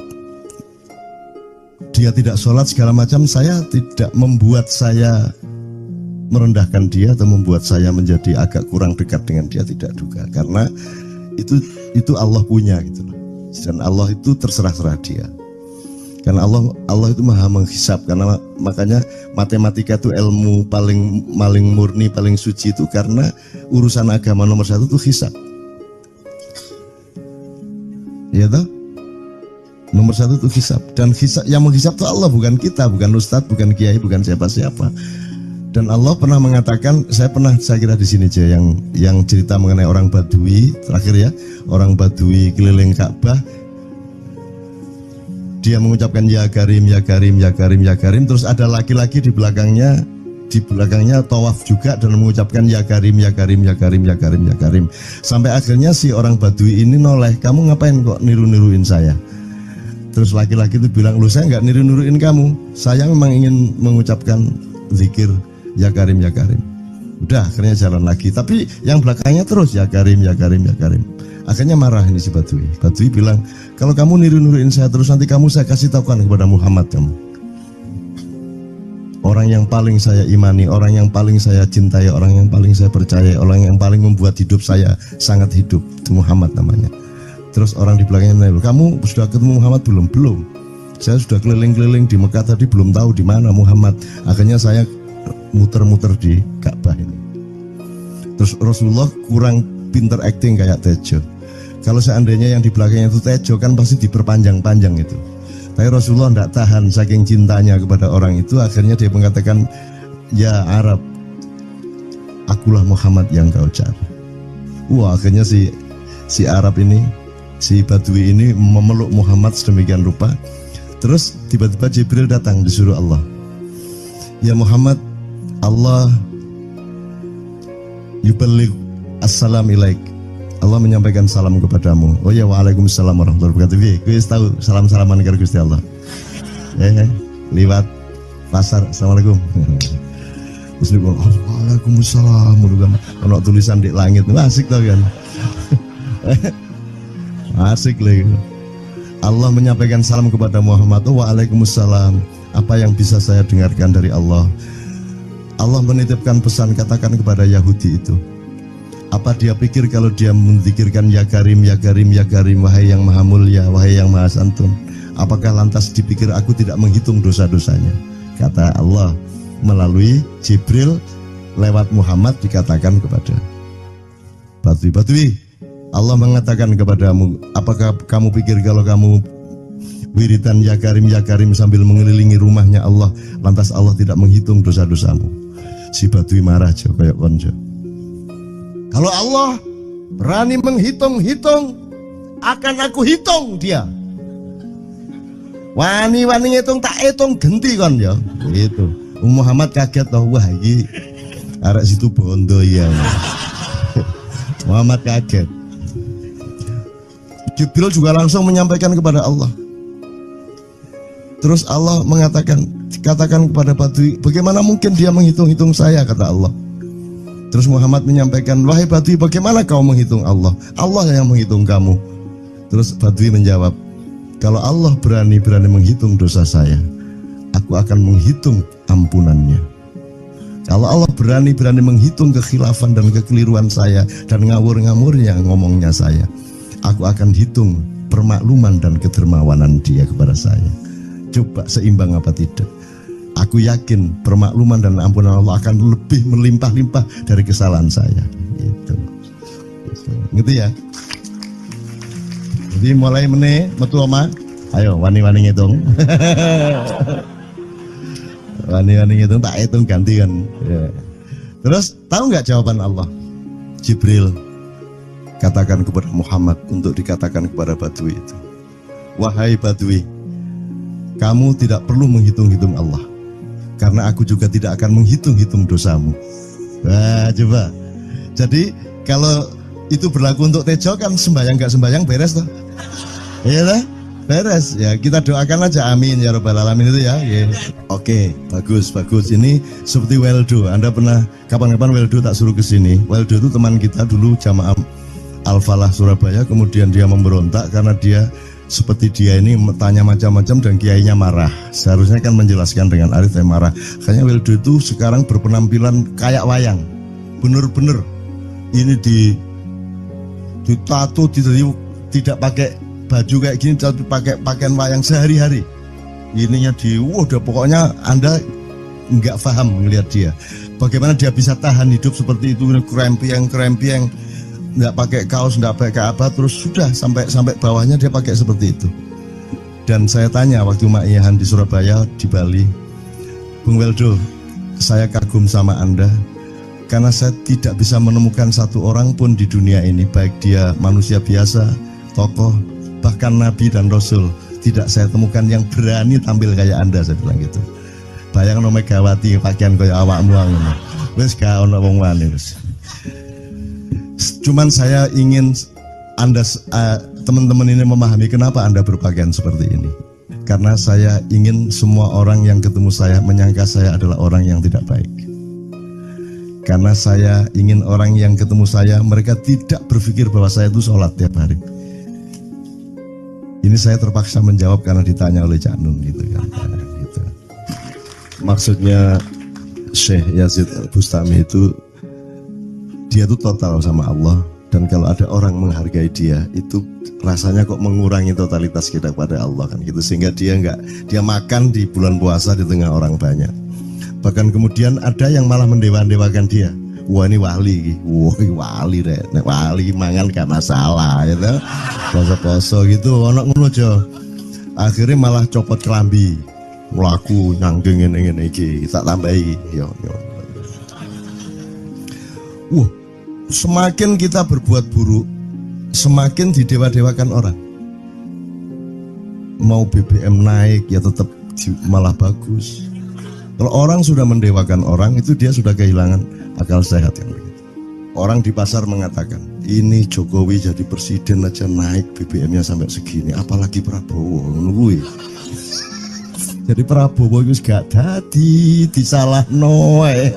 Speaker 1: dia tidak sholat segala macam, saya tidak membuat saya merendahkan dia atau membuat saya menjadi agak kurang dekat dengan dia, tidak juga, karena itu Allah punya gitu loh. Dan Allah itu terserah-serah dia. Karena Allah itu maha menghisap, karena makanya matematika itu ilmu paling murni, paling suci itu, karena urusan agama nomor satu itu hisap. Ya toh? Nomor satu itu hisap, dan hisap, yang menghisap itu Allah, bukan kita, bukan ustadz, bukan kiai, bukan siapa-siapa. Dan Allah pernah mengatakan, saya kira di sini aja yang cerita mengenai orang Badui terakhir ya, orang Badui keliling Ka'bah, dia mengucapkan ya Karim, ya Karim, ya Karim, ya Karim, terus ada laki-laki di belakangnya tawaf juga dan mengucapkan ya Karim, ya Karim, ya Karim, ya Karim, ya Karim, sampai akhirnya si orang Badui ini noleh, kamu ngapain kok niru-niruin saya? Terus laki-laki itu bilang, lu saya nggak niru-niruin kamu, saya memang ingin mengucapkan zikir ya Karim, ya Karim. Udah, akhirnya jalan lagi, tapi yang belakangnya terus ya Karim, ya Karim, ya Karim. Akhirnya marah ini si Badui. Badui bilang, kalau kamu niru-niruin saya terus, nanti saya kasih tahukan kepada Muhammad kamu. Orang yang paling saya imani, orang yang paling saya cintai, orang yang paling saya percaya, orang yang paling membuat hidup saya sangat hidup, itu Muhammad namanya. Terus orang di belakangnya nanya, kamu sudah ketemu Muhammad belum? Belum. Saya sudah keliling-keliling di Mekah tadi, belum tahu di mana Muhammad. Akhirnya saya muter-muter di Ka'bah ini. Terus Rasulullah kurang pinter acting kayak Tejo. Kalau seandainya yang di belakangnya itu Tejo, kan pasti diperpanjang-panjang itu. Tapi Rasulullah tidak tahan, saking cintanya kepada orang itu, akhirnya dia mengatakan, ya Arab, akulah Muhammad yang kau cari. Wah, akhirnya si Arab ini, si Badui ini memeluk Muhammad sedemikian rupa. Terus tiba-tiba Jibril datang, disuruh Allah, ya Muhammad, Allah yuballigh assalam ilaik, Allah menyampaikan salam kepadamu. Oh ya, waalaikumsalam warahmatullahi wabarakatuh. Gue tahu salam-salaman karo Gusti Allah. Liwat pasar, assalamualaikum. Terus dia bilang, waalaikumsalam. Kalau tulisan di langit, asik tau kan? Asik lagi. Allah menyampaikan salam kepada Muhammad. Oh, waalaikumsalam. Apa yang bisa saya dengarkan dari Allah? Allah menitipkan pesan, katakan kepada Yahudi itu, apa dia pikir kalau dia menzikirkan ya Karim, ya Karim, ya Karim, wahai yang maha mulia, wahai yang maha santun, apakah lantas dipikir aku tidak menghitung dosa-dosanya? Kata Allah melalui Jibril lewat Muhammad dikatakan kepada Badui, Allah mengatakan kepadamu, apakah kamu pikir kalau kamu wiridan ya Karim sambil mengelilingi rumahnya Allah, lantas Allah tidak menghitung dosa-dosamu? Si Badui marah aja kayak konco. Kalau Allah berani menghitung-hitung, akan aku hitung dia. Wani-wani ngitung tak hitung genti kon ya. Gitu. Muhammad kaget toh, wah iki arek situ bondo ya. Muhammad kaget. Jibril juga langsung menyampaikan kepada Allah. Terus Allah mengatakan, katakan kepada Badui, bagaimana mungkin dia menghitung-hitung saya, kata Allah. Terus Muhammad menyampaikan, wahai Badui, bagaimana kau menghitung Allah? Allah yang menghitung kamu. Terus Badui menjawab, kalau Allah berani menghitung dosa saya, aku akan menghitung ampunannya. Kalau Allah berani menghitung kekhilafan dan kekeliruan saya dan ngawur-ngawurnya ngomongnya saya, aku akan hitung permakluman dan kedermawanan dia kepada saya. Coba seimbang apa tidak? Aku yakin permakluman dan ampunan Allah akan lebih melimpah-limpah dari kesalahan saya. Gitu. Gitu ya. Jadi mulai metu oma, ayo wani-wani ngitung. Wani-wani ngitung tak hitung ganti kan. Ya. Terus tahu nggak jawaban Allah? Jibril katakan kepada Muhammad untuk dikatakan kepada Badui itu, wahai Badui, kamu tidak perlu menghitung-hitung Allah, karena aku juga tidak akan menghitung-hitung dosamu. Wah, coba. Jadi kalau itu berlaku untuk Tejo, kan sembahyang gak sembahyang beres toh? Iya lah, beres. Ya kita doakan aja, amin ya robbal alamin itu ya. Yeah. Oke, bagus. Ini seperti Weldo. Anda pernah kapan-kapan Weldo tak suruh ke sini? Weldo itu teman kita dulu jamaah Al-Falah Surabaya, kemudian dia memberontak karena dia seperti dia ini tanya macam-macam dan kiainya marah. Seharusnya kan menjelaskan dengan arif yang marah. Kayaknya Wildo itu sekarang berpenampilan kayak wayang. Bener-bener ini ditato, tidak pakai baju kayak gini, tapi pakai pakaian wayang sehari-hari. Ininya udah pokoknya Anda nggak paham melihat dia. Bagaimana dia bisa tahan hidup seperti itu, krempiang, nggak pakai kaos, nggak pakai apa, terus sudah sampai bawahnya dia pakai seperti itu. Dan saya tanya waktu Ma'iyahan di Surabaya, di Bali, Bung Weldo, saya kagum sama Anda karena saya tidak bisa menemukan satu orang pun di dunia ini, baik dia manusia biasa, tokoh, bahkan Nabi dan Rasul, tidak saya temukan yang berani tampil kayak Anda. Saya bilang gitu. Bayang no Megawati pakaian kayak awakmu ngono. Wis gak ono wong wani wis. Cuman saya ingin Anda teman-teman ini memahami kenapa Anda berpakaian seperti ini. Karena saya ingin semua orang yang ketemu saya menyangka saya adalah orang yang tidak baik. Karena saya ingin orang yang ketemu saya mereka tidak berpikir bahwa saya itu sholat tiap hari. Ini saya terpaksa menjawab karena ditanya oleh Cak Nun gitu kan. Gitu. Maksudnya Syekh Yazid Bustami itu dia itu total sama Allah, dan kalau ada orang menghargai dia itu rasanya kok mengurangi totalitas kita kepada Allah kan gitu, sehingga dia makan di bulan puasa di tengah orang banyak. Bahkan kemudian ada yang malah mendewa-dewakan dia. Wah ini wali, wali deh, wali mangan gak masalah, ya gitu. Poso-poso gitu, ono ngono aja. Akhirnya malah copot kelambi, melaku nyanggeng ngene iki, tak tambahi, yo. Semakin kita berbuat buruk, semakin didewa-dewakan orang. Mau BBM naik ya tetap malah bagus. Kalau orang sudah mendewakan orang, itu dia sudah kehilangan akal sehat yang begitu. Orang di pasar mengatakan, ini Jokowi jadi presiden aja naik BBM-nya sampai segini, apalagi Prabowo. Nungguin. Jadi Prabowo itu gak dadi disalah noe.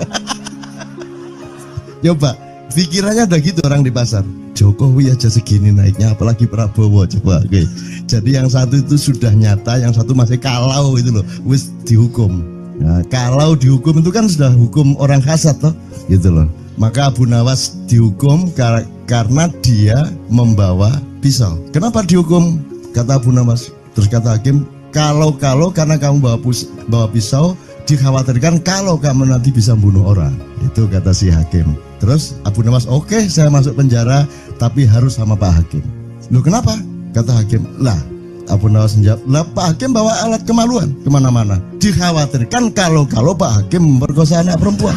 Speaker 1: Coba pikirannya ada gitu orang di pasar. Jokowi aja segini naiknya, apalagi Prabowo. Coba, oke. Jadi yang satu itu sudah nyata, yang satu masih kalau itu loh, wis dihukum. Nah, kalau dihukum itu kan sudah hukum orang hasad toh, gitu loh. Maka Abu Nawas dihukum karena dia membawa pisau. Kenapa dihukum? Kata Abu Nawas. Terus kata hakim, kalau karena kamu bawa pisau, dikhawatirkan kalau kamu nanti bisa bunuh orang. Itu kata si hakim. Terus Abu Nawas, oke, saya masuk penjara, tapi harus sama Pak Hakim. Loh kenapa? Kata hakim, lah Abu Nawas menjawab, lah Pak Hakim bawa alat kemaluan kemana-mana. Dikhawatirkan kalau Pak Hakim memperkosa anak perempuan.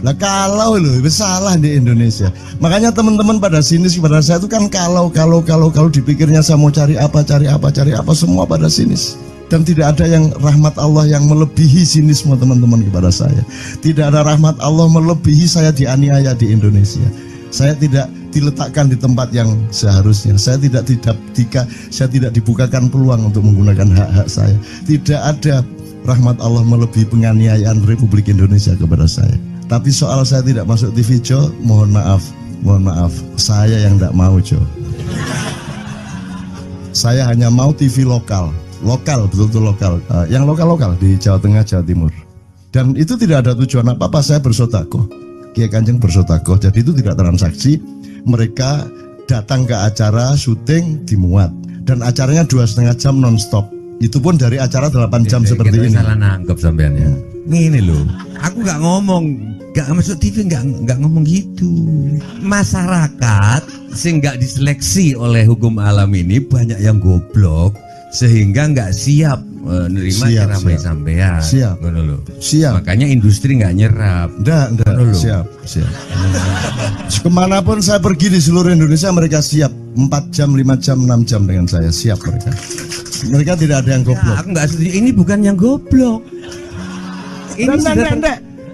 Speaker 1: Lah kalau loh, salah di Indonesia. Makanya teman-teman pada sinis pada saya itu kan kalau dipikirnya saya mau cari apa semua pada sinis. Dan tidak ada yang rahmat Allah yang melebihi sinisme teman-teman kepada saya. Tidak ada rahmat Allah melebihi saya dianiaya di Indonesia. Saya tidak diletakkan di tempat yang seharusnya. Saya tidak dibukakan peluang untuk menggunakan hak-hak saya. Tidak ada rahmat Allah melebihi penganiayaan Republik Indonesia kepada saya. Tapi soal saya tidak masuk TV Jo, mohon maaf, saya yang tidak mau Jo. Saya hanya mau TV lokal, betul-betul lokal, yang lokal di Jawa Tengah, Jawa Timur. Dan itu tidak ada tujuan apa-apa, saya bersodakoh. Kiai Kanjeng bersodakoh, jadi itu tidak transaksi. Mereka datang ke acara syuting dimuat, dan acaranya 2,5 jam non-stop. Itu pun dari acara 8 jam seperti ini.
Speaker 2: Salah nangkep sampean ya. Ini loh, aku nggak ngomong, nggak masuk TV, nggak ngomong gitu. Masyarakat sing nggak diseleksi oleh hukum alam ini banyak yang goblok sehingga nggak siap menerima ceramah sampean.
Speaker 1: Siap.
Speaker 2: Makanya industri nggak nyerap.
Speaker 1: Nggak. Siap. Kemanapun saya pergi di seluruh Indonesia mereka siap 4 jam, 5 jam, 6 jam dengan saya, siap mereka. Mereka tidak ada yang goblok.
Speaker 2: Aku nggak setuju. Ini bukan yang goblok. Ini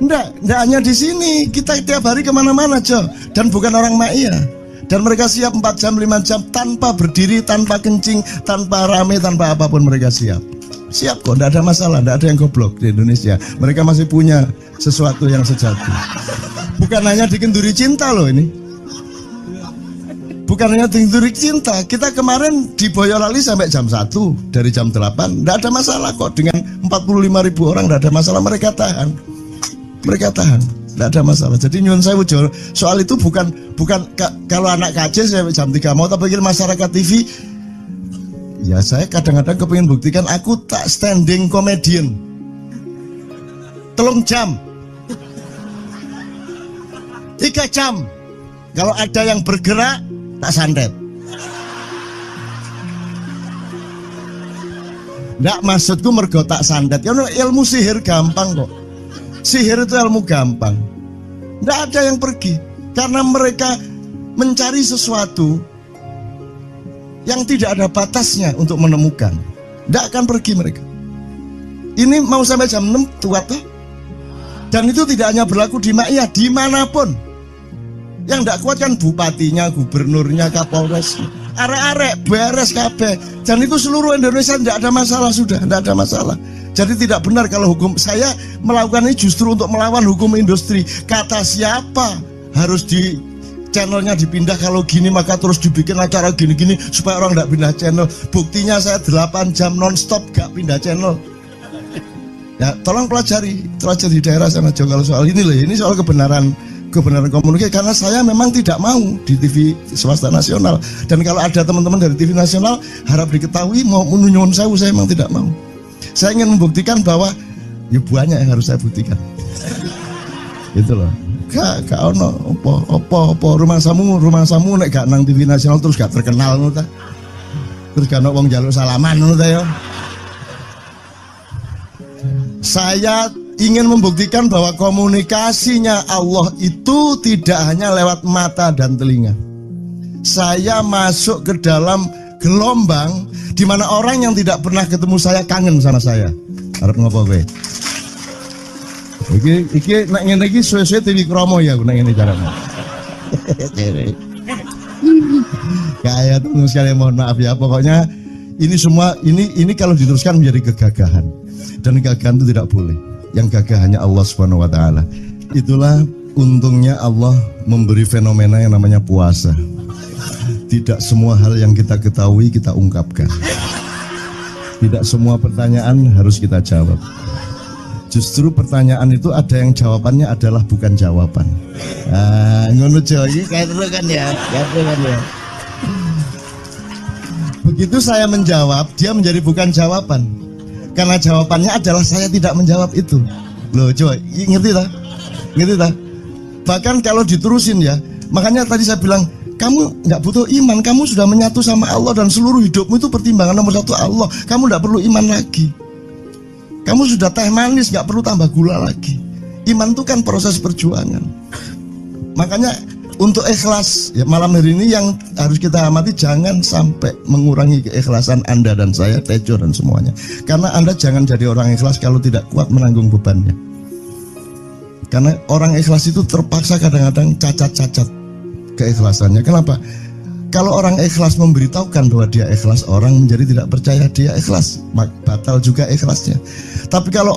Speaker 1: Enggak hanya di sini. Kita tiap hari kemana-mana, Jo. Dan bukan orang Ma'iyah. Dan mereka siap 4 jam, 5 jam tanpa berdiri, tanpa kencing, tanpa rame, tanpa apapun mereka siap. Siap kok, tidak ada masalah, tidak ada yang goblok di Indonesia. Mereka masih punya sesuatu yang sejati. Bukan hanya dikenduri cinta loh ini. Bukan hanya Tinturik Cinta, kita kemarin di Boyolali sampai jam 1, dari jam 8, tidak ada masalah kok. Dengan 45.000 orang tidak ada masalah, mereka tahan, tidak ada masalah. Jadi nyuwun sewu soal itu bukan kalau anak KJ sampai jam 3 mau tak pikir masyarakat TV. Ya saya kadang-kadang kepingin buktikan aku tak standing comedian 3 jam 3 jam. Kalau ada yang bergerak tak santet. Nggak, maksudku mergo tak santet. Ya ilmu sihir gampang kok. Sihir itu ilmu gampang. Nggak ada yang pergi karena mereka mencari sesuatu yang tidak ada batasnya untuk menemukan. Nggak akan pergi mereka. Ini mau sampai jam 6 kuat tuh. Dan itu tidak hanya berlaku di Maia, dimanapun. Yang tidak kuat kan bupatinya, gubernurnya, kapolres, arek-arek beres kabeh. Dan itu seluruh Indonesia tidak ada masalah, sudah tidak ada masalah. Jadi tidak benar kalau hukum, saya melakukan ini justru untuk melawan hukum industri. Kata siapa harus di channelnya dipindah, kalau gini maka terus dibikin acara gini-gini supaya orang tidak pindah channel. Buktinya saya 8 jam non-stop gak pindah channel. Ya tolong pelajari di daerah sana juga kalau soal ini loh, ini soal kebenaran komunikasi, karena saya memang tidak mau di TV swasta nasional. Dan kalau ada teman-teman dari TV nasional harap diketahui mau menyunyun saya memang tidak mau. Saya ingin membuktikan bahwa ya banyak yang harus saya buktikan. Itu loh. Gak ono apa rumah samu nek gak nang TV nasional terus gak terkenal ngono ta. Terus gak ono wong njaluk salaman ngono ta ya. Saya ingin membuktikan bahwa komunikasinya Allah itu tidak hanya lewat mata dan telinga. Saya masuk ke dalam gelombang di mana orang yang tidak pernah ketemu saya kangen sama saya. Harap ngopo kowe? Iki nek ngene iki suwe-suwe TV Kromo ya nek ngene carane. Kayak teman sekalian mohon maaf ya, pokoknya ini semua ini kalau diteruskan menjadi kegagahan. Dan kegagahan itu tidak boleh. Yang gagah hanya Allah Subhanahu wa taala. Itulah untungnya Allah memberi fenomena yang namanya puasa. Tidak semua hal yang kita ketahui kita ungkapkan. Tidak semua pertanyaan harus kita jawab. Justru pertanyaan itu ada yang jawabannya adalah bukan jawaban. Ngono iki kayak terus kan ya. Begitu saya menjawab, dia menjadi bukan jawaban. Karena jawabannya adalah saya tidak menjawab itu. Loh coba, ngerti tak? Bahkan kalau diterusin ya, makanya tadi saya bilang, kamu nggak butuh iman, kamu sudah menyatu sama Allah dan seluruh hidupmu itu pertimbangan nomor 1 Allah. Kamu nggak perlu iman lagi. Kamu sudah teh manis, nggak perlu tambah gula lagi. Iman itu kan proses perjuangan. Makanya untuk ikhlas ya, malam hari ini yang harus kita amati, jangan sampai mengurangi keikhlasan Anda dan saya, Tejo dan semuanya. Karena Anda jangan jadi orang ikhlas kalau tidak kuat menanggung bebannya. Karena orang ikhlas itu terpaksa kadang-kadang cacat-cacat keikhlasannya. Kenapa? Kalau orang ikhlas memberitahukan bahwa dia ikhlas, orang menjadi tidak percaya dia ikhlas, batal juga ikhlasnya. Tapi kalau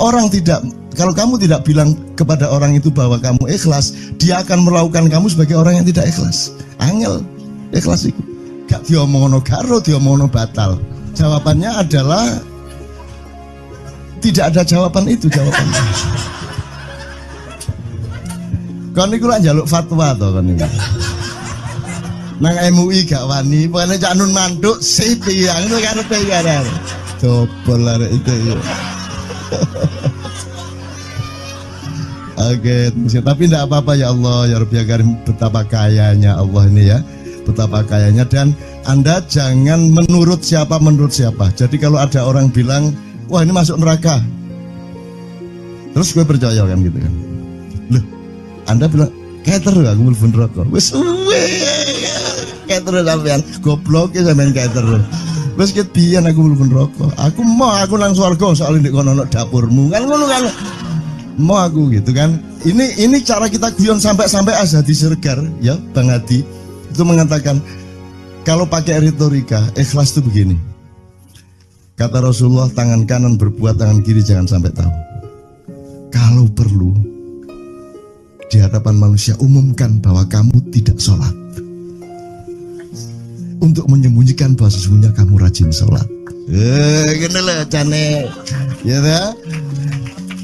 Speaker 1: kamu tidak bilang kepada orang itu bahwa kamu ikhlas, dia akan melakukan kamu sebagai orang yang tidak ikhlas. Angel ikhlas itu. Gak diomongono karo, diomongono batal. Jawabannya adalah tidak ada jawaban itu jawabannya. Kon niku lak njaluk fatwa to kon niku. Nang MUI gak wani, pokoknya Cak Nun mantuk sip ya, ngono karepe ya. Dobol arek itu ya. Oke, tapi tidak apa-apa ya Allah, ya Rabbi Karim, betapa kayanya Allah ini ya, betapa kayanya. Dan Anda jangan menurut siapa. Jadi kalau ada orang bilang, wah ini masuk neraka, terus gue percaya kan gitu kan. Loh, Anda bilang, keter aku mlebu neraka. Wis keter sampean, goblok ya sampean keter. Wis ket biyen aku mlebu neraka. Aku nang swarga soal ndek kono dapurmu. Kan ngono kan. Mau aku gitu kan. Ini cara kita guyon sampai Azhadi Sirgar ya, Bang Hadi itu mengatakan kalau pakai retorika ikhlas itu begini. Kata Rasulullah, tangan kanan berbuat, tangan kiri jangan sampai tahu. Kalau perlu di hadapan manusia umumkan bahwa kamu tidak sholat. untuk menyembunyikan bahwa sesungguhnya kamu rajin sholat. Gini lah cane, ya dah.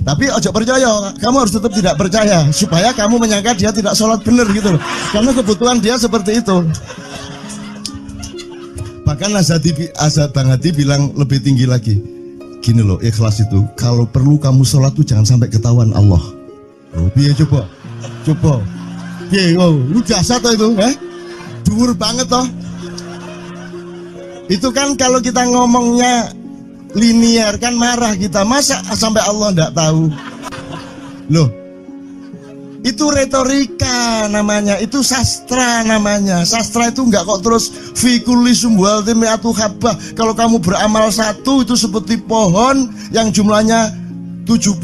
Speaker 1: Tapi ojo percaya, kamu harus tetap tidak percaya supaya kamu menyangka dia tidak sholat benar gitu loh. Karena kebutuhan dia seperti itu. Bahkan Bang Hadi bilang lebih tinggi lagi. Gini loh, ikhlas itu kalau perlu kamu sholat tuh jangan sampai ketahuan Allah. Oh, biar coba. Biar, lu jasa toh itu, dhuwur banget toh. Itu kan kalau kita ngomongnya linear kan marah kita, masa sampai Allah enggak tahu. Loh, itu retorika namanya, itu sastra namanya. Sastra itu enggak kok terus fikuli sumbual timiatu habah. Kalau kamu beramal satu itu seperti pohon yang jumlahnya 70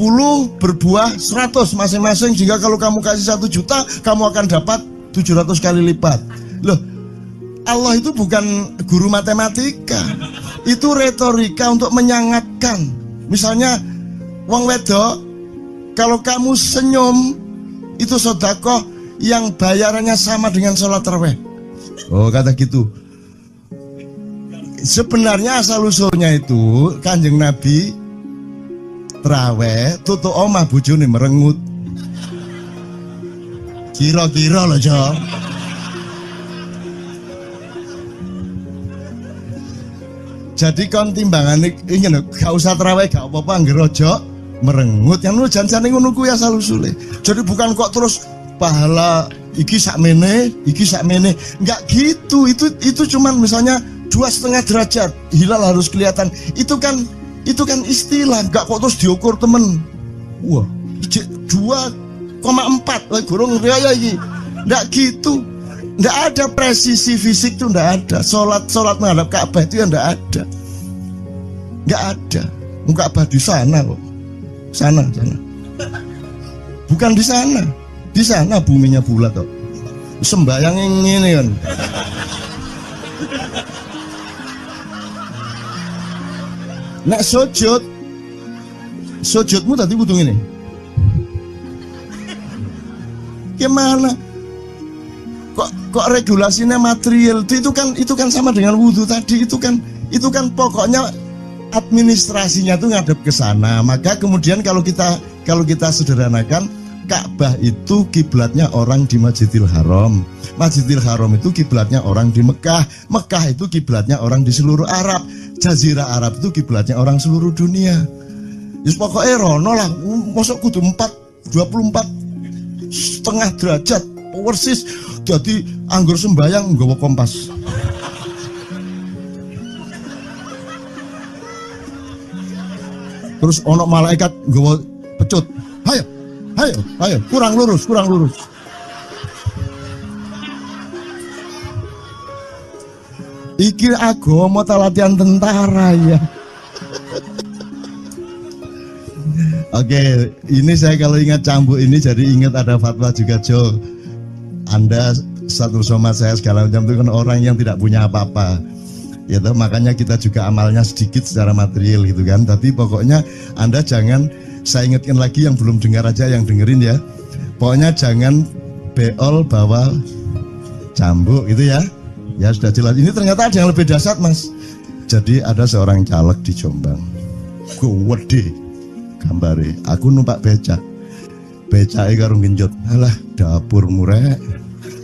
Speaker 1: berbuah 100 masing-masing. Jika kalau kamu kasih 1 juta, kamu akan dapat 700 kali lipat. Loh, Allah itu bukan guru matematika. Itu retorika untuk menyangatkan. Misalnya wong wedok, kalau kamu senyum itu sedekah yang bayarannya sama dengan sholat tarawih. Oh, kata gitu. Sebenarnya asal usulnya itu Kanjeng Nabi tarawih tutuk omah bojone merengut. Kira-kira loh, Jo. Jadi kon timbangan ingin gak usah terawih gak apa-apa ngerojo merengut yang lu jangan ngono kuwi asal usule. Jadi bukan kok terus pahala iki sakmene enggak gitu. Itu cuman misalnya 2,5 derajat hilal harus kelihatan. Itu kan istilah, enggak kok terus diukur temen. Wah, 2,4 gorong riaya iki. Enggak gitu. Nggak ada presisi fisik tuh, nggak ada. Sholat menghadap Ka'bah itu ya nggak ada. Nggak ada. Ka'bah di sana kok. Sana. Bukan di sana. Di sana buminya bulat kok. Sembayang ini kan. Nek sujudmu tadi kudu ngene. Gimana? Kok regulasinya material itu kan sama dengan wudhu tadi. Itu kan pokoknya administrasinya tuh ngadep ke sana. Maka kemudian kalau kita sederhanakan, Ka'bah itu kiblatnya orang di Masjidil Haram. Masjidil Haram itu kiblatnya orang di Mekah. Mekah itu kiblatnya orang di seluruh Arab. Jazirah Arab itu kiblatnya orang seluruh dunia. Jadi pokoknya rono lah. Masuk kudu 24,5 derajat persis. Jadi anggur sembayang nggawa kompas. Terus ono malaikat nggawa pecut. Ayo, kurang lurus. Iki agama ta latihan tentara ya. Oke, ini saya kalau ingat cambuk ini jadi ingat ada fatwa juga, Jo. Anda satu sama saya segala macam itu kan orang yang tidak punya apa-apa, ya toh, makanya kita juga amalnya sedikit secara material gitu kan. Tapi pokoknya Anda jangan, saya ingatkan lagi yang belum dengar aja yang dengerin ya. Pokoknya jangan beol bawa cambuk gitu ya. Ya sudah jelas. Ini ternyata ada yang lebih dahsyat, Mas. Jadi ada seorang caleg di Jombang. Gede gambare. Aku numpak becak. Becake karo genjot. Alah, dapur murek.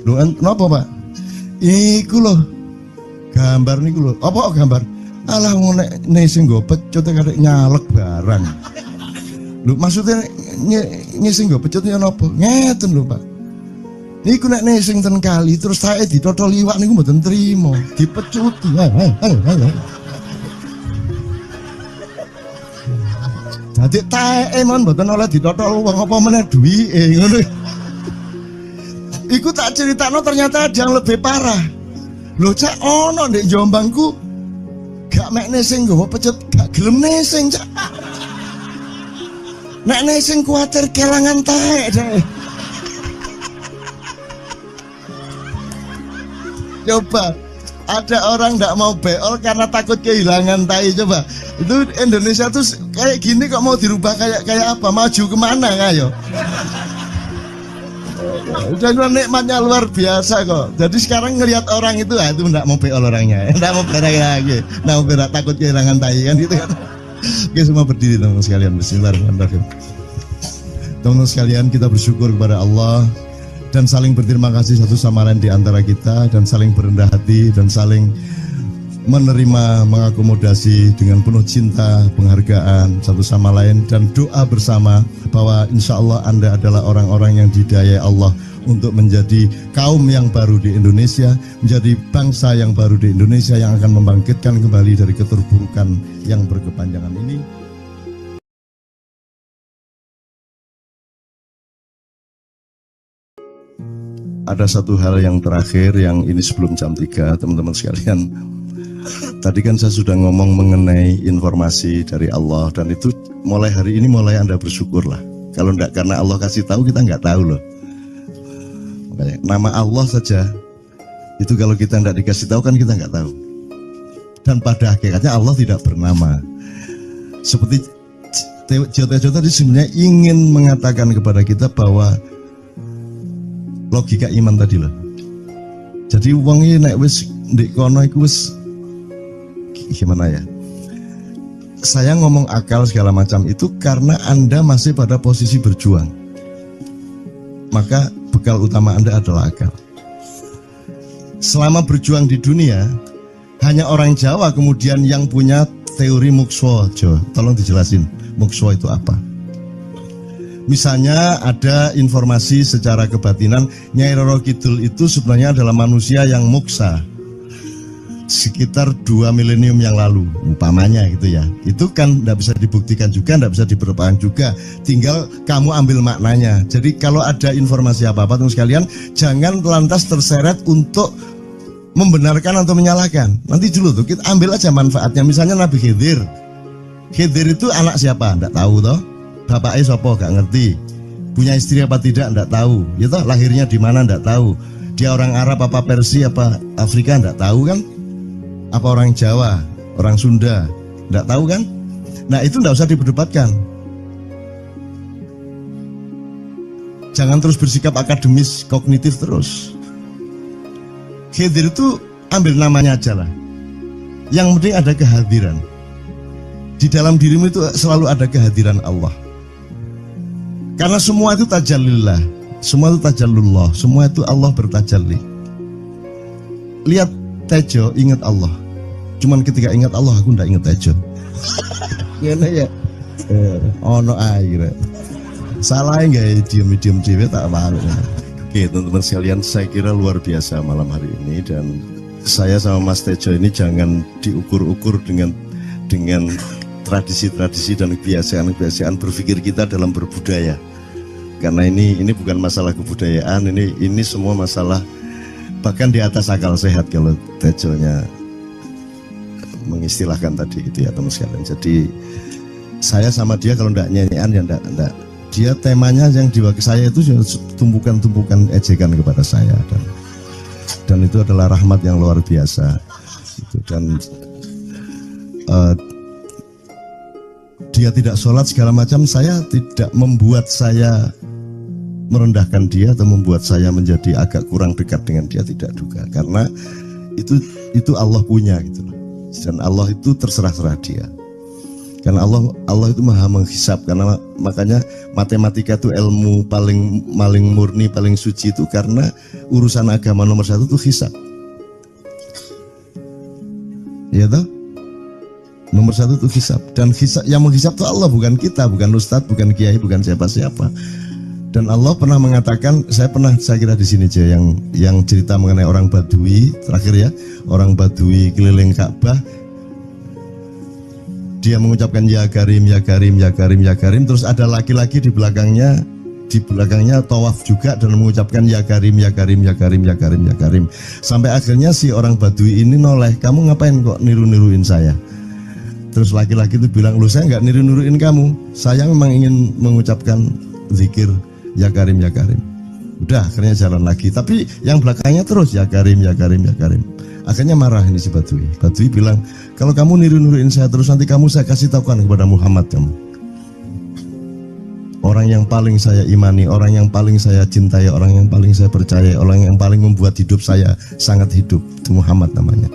Speaker 1: Lho napa, Pak? Iku lho. Gambar niku lho. Apa gambar? Alah nek sing nggo pecut karek nyalek barang. Lho maksudnya sing nggo pecut ya napa? Ngeten lho, Pak. Niku nek sing ten kali terus sae ditotol iwak niku mboten trimo, dipecuti. Dadi taeke mon mboten oleh ditotol wong apa meneh duwike ngono. Iku tak critakno ternyata ada yang lebih parah. Lho Cak, ono ndek Jombangku gak mek nesing nggawa pecut, gak gelem nesing, Cak. Nek nesing kuwatir kelangan taek, Cak. Coba ada orang nggak mau beol karena takut kehilangan tai. Coba itu Indonesia tuh kayak gini kok mau dirubah kayak apa? Maju kemana kayo? Dan nikmatnya luar biasa kok. Jadi sekarang ngelihat orang itu, itu enggak mau beol orangnya, enggak mau berak lagi, enggak mau berak, takut kehilangan tai kan gitu kan. Oke, semua berdiri teman-teman sekalian. Bismillahirrahmanirrahim. Teman-teman sekalian, kita bersyukur kepada Allah dan saling berterima kasih satu sama lain di antara kita, dan saling berendah hati dan saling menerima, mengakomodasi dengan penuh cinta, penghargaan satu sama lain, dan doa bersama bahwa insya Allah Anda adalah orang-orang yang didayai Allah untuk menjadi kaum yang baru di Indonesia, menjadi bangsa yang baru di Indonesia yang akan membangkitkan kembali dari keterpurukan yang berkepanjangan ini. Ada satu hal yang terakhir yang ini sebelum jam 3, teman-teman sekalian. Tadi kan saya sudah ngomong mengenai informasi dari Allah, dan itu mulai hari ini mulai Anda bersyukurlah. Kalau enggak karena Allah kasih tahu, kita enggak tahu loh. Makanya, nama Allah saja itu kalau kita enggak dikasih tahu kan kita enggak tahu. Dan pada hakikatnya Allah tidak bernama. Seperti Tejo tadi sebenarnya ingin mengatakan kepada kita bahwa logika iman tadi loh. Jadi wong iki nek wis ndek kono iku wis gimana ya? Saya ngomong akal segala macam itu karena Anda masih pada posisi berjuang. Maka bekal utama Anda adalah akal. Selama berjuang di dunia, hanya orang Jawa kemudian yang punya teori mukswa. Jo, tolong dijelasin, mukswa itu apa? Misalnya ada informasi secara kebatinan Nyai Roro Kidul itu sebenarnya adalah manusia yang muksa sekitar 2 milenium yang lalu, umpamanya gitu ya. Itu kan tidak bisa dibuktikan juga, tidak bisa diperbaiki juga. Tinggal kamu ambil maknanya. Jadi kalau ada informasi apa-apa teman sekalian, jangan lantas terseret untuk membenarkan atau menyalahkan. Nanti dulu tuh kita ambil aja manfaatnya. Misalnya Nabi Khidir. Khidir itu anak siapa? Tidak tahu toh. Bapaknya siapa? Gak ngerti. Punya istri apa tidak? Tidak tahu. Ya toh, lahirnya di mana? Tidak tahu. Dia orang Arab apa Persia apa Afrika? Tidak tahu kan? Apa orang Jawa, orang Sunda, tidak tahu kan? Nah itu tidak usah diperdebatkan. Jangan terus bersikap akademis, kognitif terus. Khidir itu ambil namanya aja lah. Yang penting ada kehadiran. Di dalam dirimu itu selalu ada kehadiran Allah. Karena semua itu tajallillah, semua itu tajallullah, semua itu Allah bertajalli. Lihat Tejo, ingat Allah. Cuman ketika ingat Allah, aku ndak ingat Tejo. Gimana ya? Ono air. Salah nggak diem cewek tak malu. Oke teman-teman sekalian, saya kira luar biasa malam hari ini, dan saya sama Mas Tejo ini jangan diukur-ukur dengan tradisi-tradisi dan kebiasaan-kebiasaan berpikir kita dalam berbudaya. Karena ini bukan masalah kebudayaan, ini semua masalah bahkan di atas akal sehat kalau Tejonya mengistilahkan tadi itu ya teman sekalian. Jadi saya sama dia kalau ndak nyanyian ya ndak. Dia temanya yang diwakili saya itu tumpukan-tumpukan ejekan kepada saya, dan itu adalah rahmat yang luar biasa. Dan dia tidak sholat segala macam, saya tidak membuat saya merendahkan dia atau membuat saya menjadi agak kurang dekat dengan dia, tidak juga, karena itu Allah punya gitu loh. Dan Allah itu terserah-serah dia. Karena Allah itu maha menghisap, karena makanya matematika itu ilmu paling murni, paling suci itu karena urusan agama nomor 1 itu hisap. Ya toh? Nomor 1 itu hisap, dan hisap, yang menghisap itu Allah, bukan kita, bukan ustadz, bukan kiai, bukan siapa-siapa. Dan Allah pernah mengatakan, saya kira di sini aja yang cerita mengenai orang Badui terakhir ya, orang Badui keliling Ka'bah, dia mengucapkan ya Karim, ya Karim, ya Karim, ya Karim, terus ada laki-laki di belakangnya tawaf juga dan mengucapkan ya Karim, ya Karim, ya Karim, ya Karim, ya Karim, sampai akhirnya si orang Badui ini noleh, kamu ngapain kok niru-niruin saya? Terus laki-laki itu bilang, loh saya nggak niru-niruin kamu, saya memang ingin mengucapkan zikir ya Karim, ya Karim. Udah akhirnya jalan lagi, tapi yang belakangnya terus ya Karim, ya Karim, ya Karim. Akhirnya marah ini si Badui. Badui bilang, kalau kamu niru-niruin saya terus, nanti saya kasih tahukan kepada Muhammad kamu. Orang yang paling saya imani, orang yang paling saya cintai, orang yang paling saya percaya, orang yang paling membuat hidup saya sangat hidup, itu Muhammad namanya.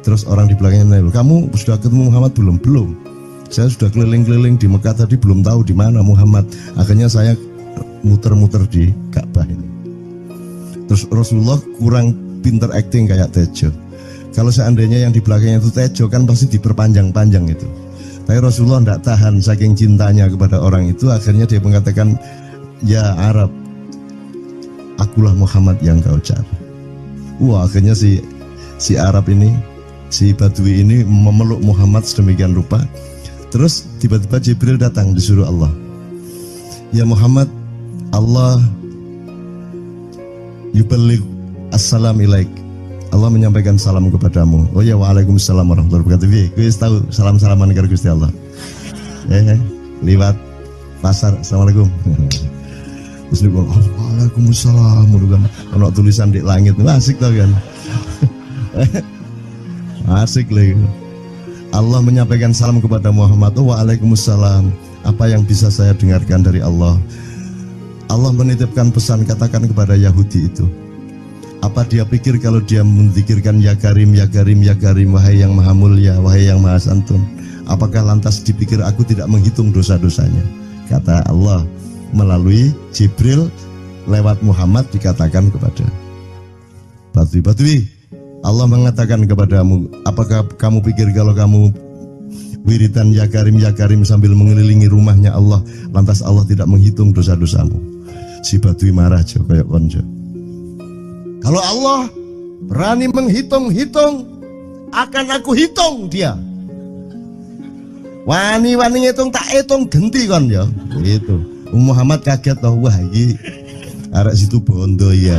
Speaker 1: Terus orang di belakangnya nanya, kamu sudah ketemu Muhammad belum? Belum. Saya sudah keliling-keliling di Mekah tadi, belum tahu di mana Muhammad. Akhirnya saya muter-muter di Ka'bah ini. Terus Rasulullah kurang pinter acting kayak Tejo. Kalau seandainya yang di belakangnya itu Tejo kan pasti diperpanjang-panjang itu. Tapi Rasulullah tidak tahan saking cintanya kepada orang itu, akhirnya dia mengatakan, ya Arab, akulah Muhammad yang kau cari. Wah, akhirnya si Arab ini, si Badui ini memeluk Muhammad sedemikian rupa. Terus tiba-tiba Jibril datang disuruh Allah, ya Muhammad, Allah yuballigh assalam ilaik, Allah menyampaikan salam kepadamu. Oh ya, waalaikumsalam warahmatullahi wabarakatuh. Gue tahu salam-salaman karo Gusti Allah. Lewat pasar, assalamualaikum. Terus dia bilang, waalaikumsalam. Kalau tulisan di langit, asik tau kan? Asik lagi. Allah menyampaikan salam kepada Muhammad. Oh, waalaikumsalam. Apa yang bisa saya dengarkan dari Allah? Allah menitipkan pesan, katakan kepada Yahudi itu. Apa dia pikir kalau dia menzikirkan ya Karim, ya Karim, ya Karim, wahai yang maha mulia, wahai yang maha santun, apakah lantas dipikir aku tidak menghitung dosa-dosanya? Kata Allah melalui Jibril lewat Muhammad dikatakan kepada Badui, Allah mengatakan kepadamu, apakah kamu pikir kalau kamu wiridan ya Karim sambil mengelilingi rumahnya Allah, lantas Allah tidak menghitung dosa-dosamu? Si Badui marah aja kayak konjo. Kalau Allah berani menghitung-hitung, akan aku hitung dia. Wani-wani ngitung tak hitung genti kon ya. Gitu. Muhammad kaget toh, wah iki arek situ bondo ya.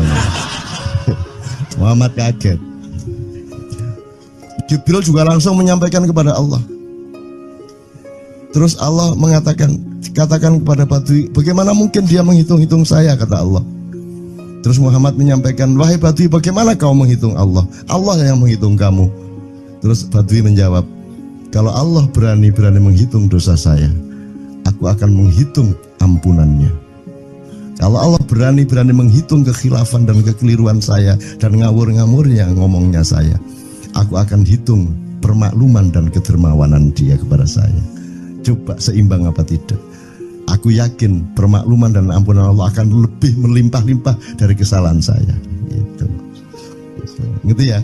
Speaker 1: Muhammad kaget. Jibril juga langsung menyampaikan kepada Allah. Terus Allah mengatakan, katakan kepada Badui, bagaimana mungkin dia menghitung-hitung saya, kata Allah. Terus Muhammad menyampaikan, wahai Badui, bagaimana kau menghitung Allah? Allah yang menghitung kamu. Terus Badui menjawab, kalau Allah berani menghitung dosa saya, aku akan menghitung ampunannya. Kalau Allah berani menghitung kekhilafan dan kekeliruan saya dan ngawur-ngawurnya ngomongnya saya, aku akan hitung permakluman dan kedermawanan dia kepada saya. Coba seimbang apa tidak? Aku yakin permakluman dan ampunan Allah akan lebih melimpah-limpah dari kesalahan saya. Gitu. Ngerti ya?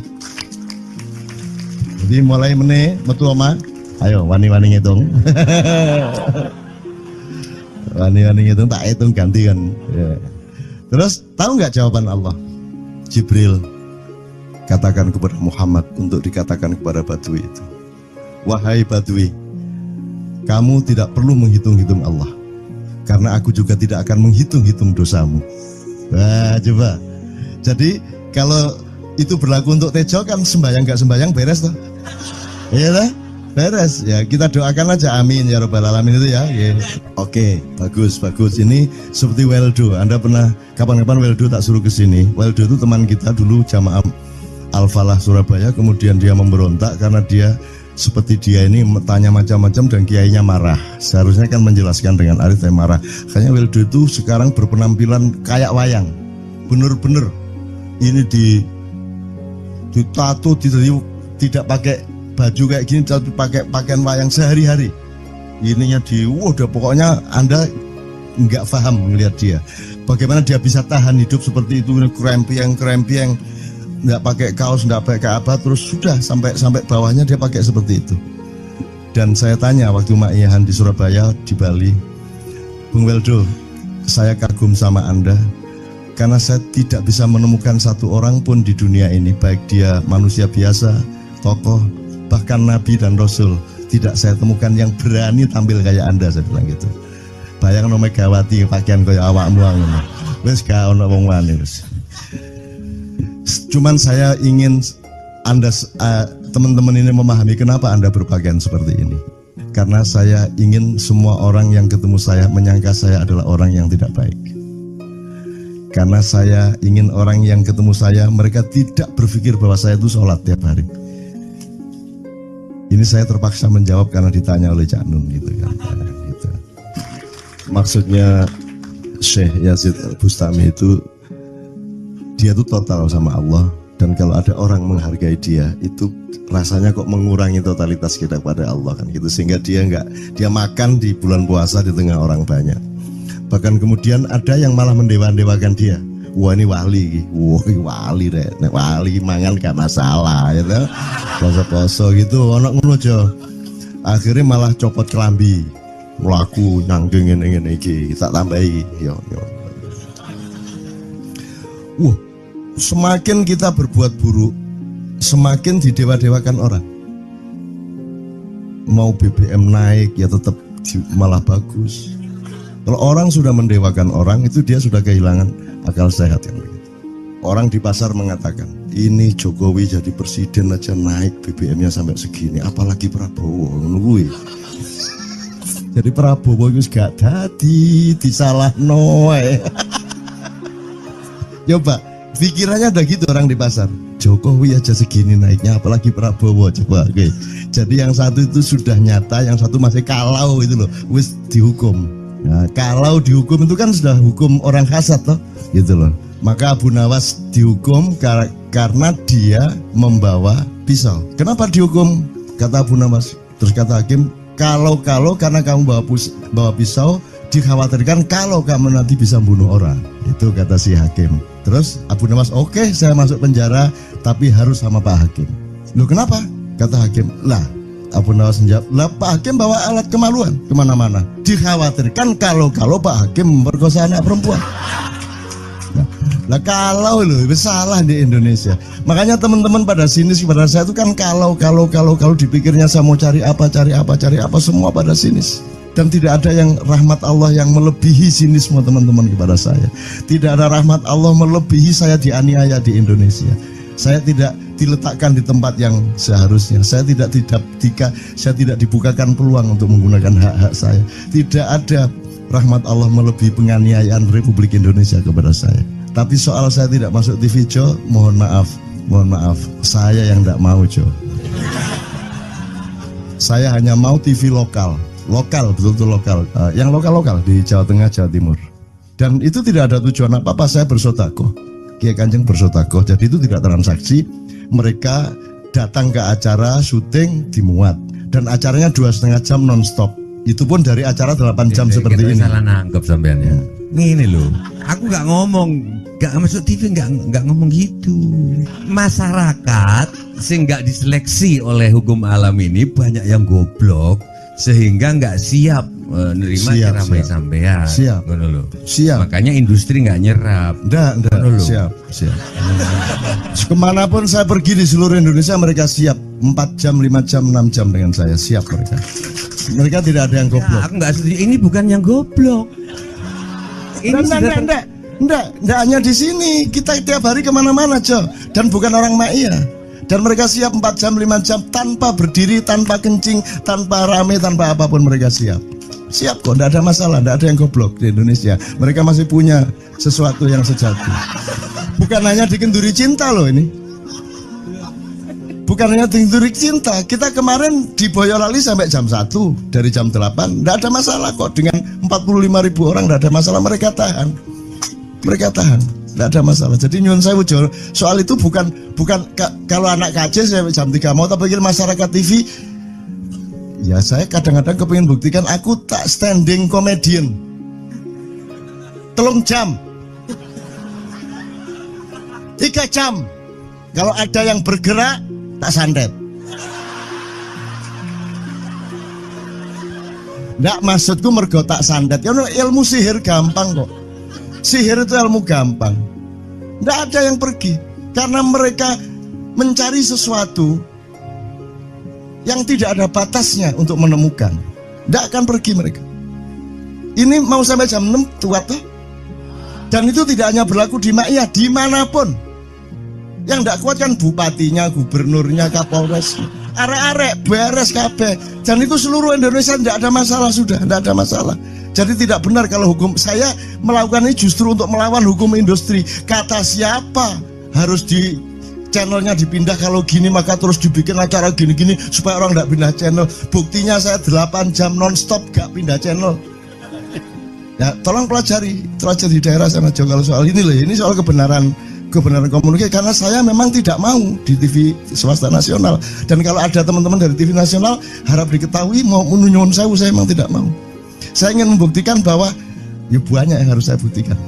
Speaker 1: Jadi mulai metu oma, ayo wani-wani ngitung. Wani-wani ngitung tak hitung ganti kan. Ya. Terus tahu nggak jawaban Allah? Jibril katakan kepada Muhammad untuk dikatakan kepada Badui itu, wahai Badui, kamu tidak perlu menghitung-hitung Allah, karena aku juga tidak akan menghitung-hitung dosamu. Wah, coba. Jadi kalau itu berlaku untuk Tejo kan sembahyang gak sembahyang beres toh? Iya lah, beres. Ya kita doakan aja, amin ya robbal alamin itu ya. Yeah. Oke, bagus. Ini seperti Weldo. Anda pernah kapan-kapan Weldo tak suruh ke sini? Weldo itu teman kita dulu jamaah Al-Falah Surabaya, kemudian dia memberontak karena dia seperti dia ini tanya macam-macam dan kiainya marah. Seharusnya kan menjelaskan dengan arif, tapi marah. Kayaknya Weldo itu sekarang berpenampilan kayak wayang. Bener-bener ini ditato, tidak pakai baju kayak gini, tapi pakai pakaian wayang sehari-hari. Ininya udah pokoknya Anda nggak paham melihat dia. Bagaimana dia bisa tahan hidup seperti itu, krempiang, nggak pakai kaos, nggak pakai apa, terus sudah sampai bawahnya dia pakai seperti itu. Dan saya tanya waktu Ma'iyahan di Surabaya, di Bali, Bung Weldo, saya kagum sama Anda karena saya tidak bisa menemukan satu orang pun di dunia ini, baik dia manusia biasa, tokoh, bahkan Nabi dan Rasul, tidak saya temukan yang berani tampil kayak Anda. Saya bilang gitu. Bayangkan Megawati pakaian kayak awakmu ngono. Wis gak ono wong wani wis. Cuman saya ingin Anda teman-teman ini memahami kenapa Anda berpakaian seperti ini. Karena saya ingin semua orang yang ketemu saya menyangka saya adalah orang yang tidak baik. Karena saya ingin orang yang ketemu saya, mereka tidak berpikir bahwa saya itu sholat tiap hari. Ini saya terpaksa menjawab karena ditanya oleh Cak Nun gitu kan. Gitu. Maksudnya Syekh Yazid Bustami itu dia tuh total sama Allah, dan kalau ada orang menghargai dia itu rasanya kok mengurangi totalitas kita kepada Allah kan gitu, sehingga dia makan di bulan puasa di tengah orang banyak. Bahkan kemudian ada yang malah mendewa-dewakan dia. Wah ini wali, wah ini wali deh, wali mangan gak masalah ya gitu. Poso-poso gitu, ono ngono aja. Akhirnya malah copot kelambi, melaku nyanggeng ngene iki, tak tambahi yo. Wah, semakin kita berbuat buruk, semakin didewa-dewakan orang. Mau BBM naik ya tetap malah bagus. Kalau orang sudah mendewakan orang, itu dia sudah kehilangan akal sehat yang begitu. Orang di pasar mengatakan, ini Jokowi jadi presiden aja naik BBM-nya sampai segini, apalagi Prabowo nungguin. Jadi Prabowo itu gak dadi disalah noe. Coba pikirannya ada gitu orang di pasar. Jokowi aja segini naiknya, apalagi Prabowo. Coba oke. Jadi yang satu itu sudah nyata, yang satu masih kalau itu loh, wis dihukum. Nah, kalau dihukum itu kan sudah hukum orang hasad toh, gitu loh. Maka Abu Nawas dihukum karena dia membawa pisau. Kenapa dihukum? Kata Abu Nawas. Terus kata hakim, kalau karena kamu bawa pisau, dikhawatirkan kalau kamu nanti bisa bunuh orang. Itu kata si hakim. Terus Abu Nawas, oke, saya masuk penjara, tapi harus sama Pak Hakim. Loh kenapa? Kata hakim, lah Abu Nawas menjawab, lah Pak Hakim bawa alat kemaluan kemana-mana. Dikhawatirkan kalau Pak Hakim memperkosa anak perempuan. Nah kalau loh, itu salah di Indonesia. Makanya teman-teman pada sinis kepada saya itu kan kalau dipikirnya saya mau cari apa semua pada sinis. Dan tidak ada yang rahmat Allah yang melebihi sinisme teman-teman kepada saya. Tidak ada rahmat Allah melebihi saya dianiaya di Indonesia. Saya tidak diletakkan di tempat yang seharusnya. Saya tidak dibukakan peluang untuk menggunakan hak-hak saya. Tidak ada rahmat Allah melebihi penganiayaan Republik Indonesia kepada saya. Tapi soal saya tidak masuk TV Jo, mohon maaf, saya yang tidak mau Jo. Saya hanya mau TV lokal, betul-betul lokal, yang lokal di Jawa Tengah, Jawa Timur. Dan itu tidak ada tujuan apa-apa, saya bersodakoh, Kiai Kanjeng bersodakoh, jadi itu tidak transaksi. Mereka datang ke acara syuting dimuat, dan acaranya 2,5 jam non-stop. Itu pun dari acara 8 jam seperti ini.
Speaker 2: Salah nangkep sampean ya. Ini loh, aku nggak ngomong, nggak masuk TV, nggak ngomong gitu. Masyarakat sing nggak diseleksi oleh hukum alam ini banyak yang goblok sehingga nggak siap menerima ceramah sampean.
Speaker 1: Siap.
Speaker 2: Makanya industri nggak nyerap.
Speaker 1: Siap. Kemanapun saya pergi di seluruh Indonesia mereka siap 4 jam, 5 jam, 6 jam dengan saya, siap mereka. Mereka tidak ada yang goblok.
Speaker 2: Aku nggak setuju. Ini bukan yang goblok. Ini
Speaker 1: enggak hanya di sini. Kita tiap hari kemana-mana, Jo. Dan bukan orang Ma'iyah. Dan mereka siap 4 jam, 5 jam tanpa berdiri, tanpa kencing, tanpa rame, tanpa apapun mereka siap. Siap kok, enggak ada masalah, enggak ada yang goblok di Indonesia. Mereka masih punya sesuatu yang sejati. Bukan hanya dikenduri cinta loh ini. Bukan hanya dikenduri cinta. Kita kemarin di Boyolali sampai jam 1, dari jam 8. Enggak ada masalah kok, dengan 45.000 orang enggak ada masalah, mereka tahan. Tidak ada masalah. Jadi nyuwun sewu soal itu bukan kalau anak KJ saya jam 3 mau tak pikir masyarakat TV. Ya saya kadang-kadang kepingin buktikan aku tak standing comedian. 3 jam 3 jam. Kalau ada yang bergerak tak santet. Nggak, maksudku mergo tak santet. Ya ilmu sihir gampang kok. Sihir itu ilmu gampang. Tidak ada yang pergi karena mereka mencari sesuatu yang tidak ada batasnya untuk menemukan. Tidak akan pergi mereka. Ini mau sampai jam 6 tuat tuh. Dan itu tidak hanya berlaku di Ma'iyah, dimanapun. Yang tidak kuat kan bupatinya, gubernurnya, kapolres, arek-arek beres kabeh. Dan itu seluruh Indonesia tidak ada masalah sudah, tidak ada masalah. Jadi tidak benar kalau hukum saya melakukan ini justru untuk melawan hukum industri. Kata siapa harus di channelnya dipindah, kalau gini maka terus dibikin acara gini-gini supaya orang tidak pindah channel. Buktinya saya 8 jam non-stop gak pindah channel. Ya, tolong pelajari di daerah sana Jo kalau soal ini loh. Ini soal kebenaran komunikasi, karena saya memang tidak mau di TV swasta nasional, dan kalau ada teman-teman dari TV nasional harap diketahui mau nyuwun sewu, saya memang tidak mau. Saya ingin membuktikan bahwa ya banyak yang harus saya buktikan.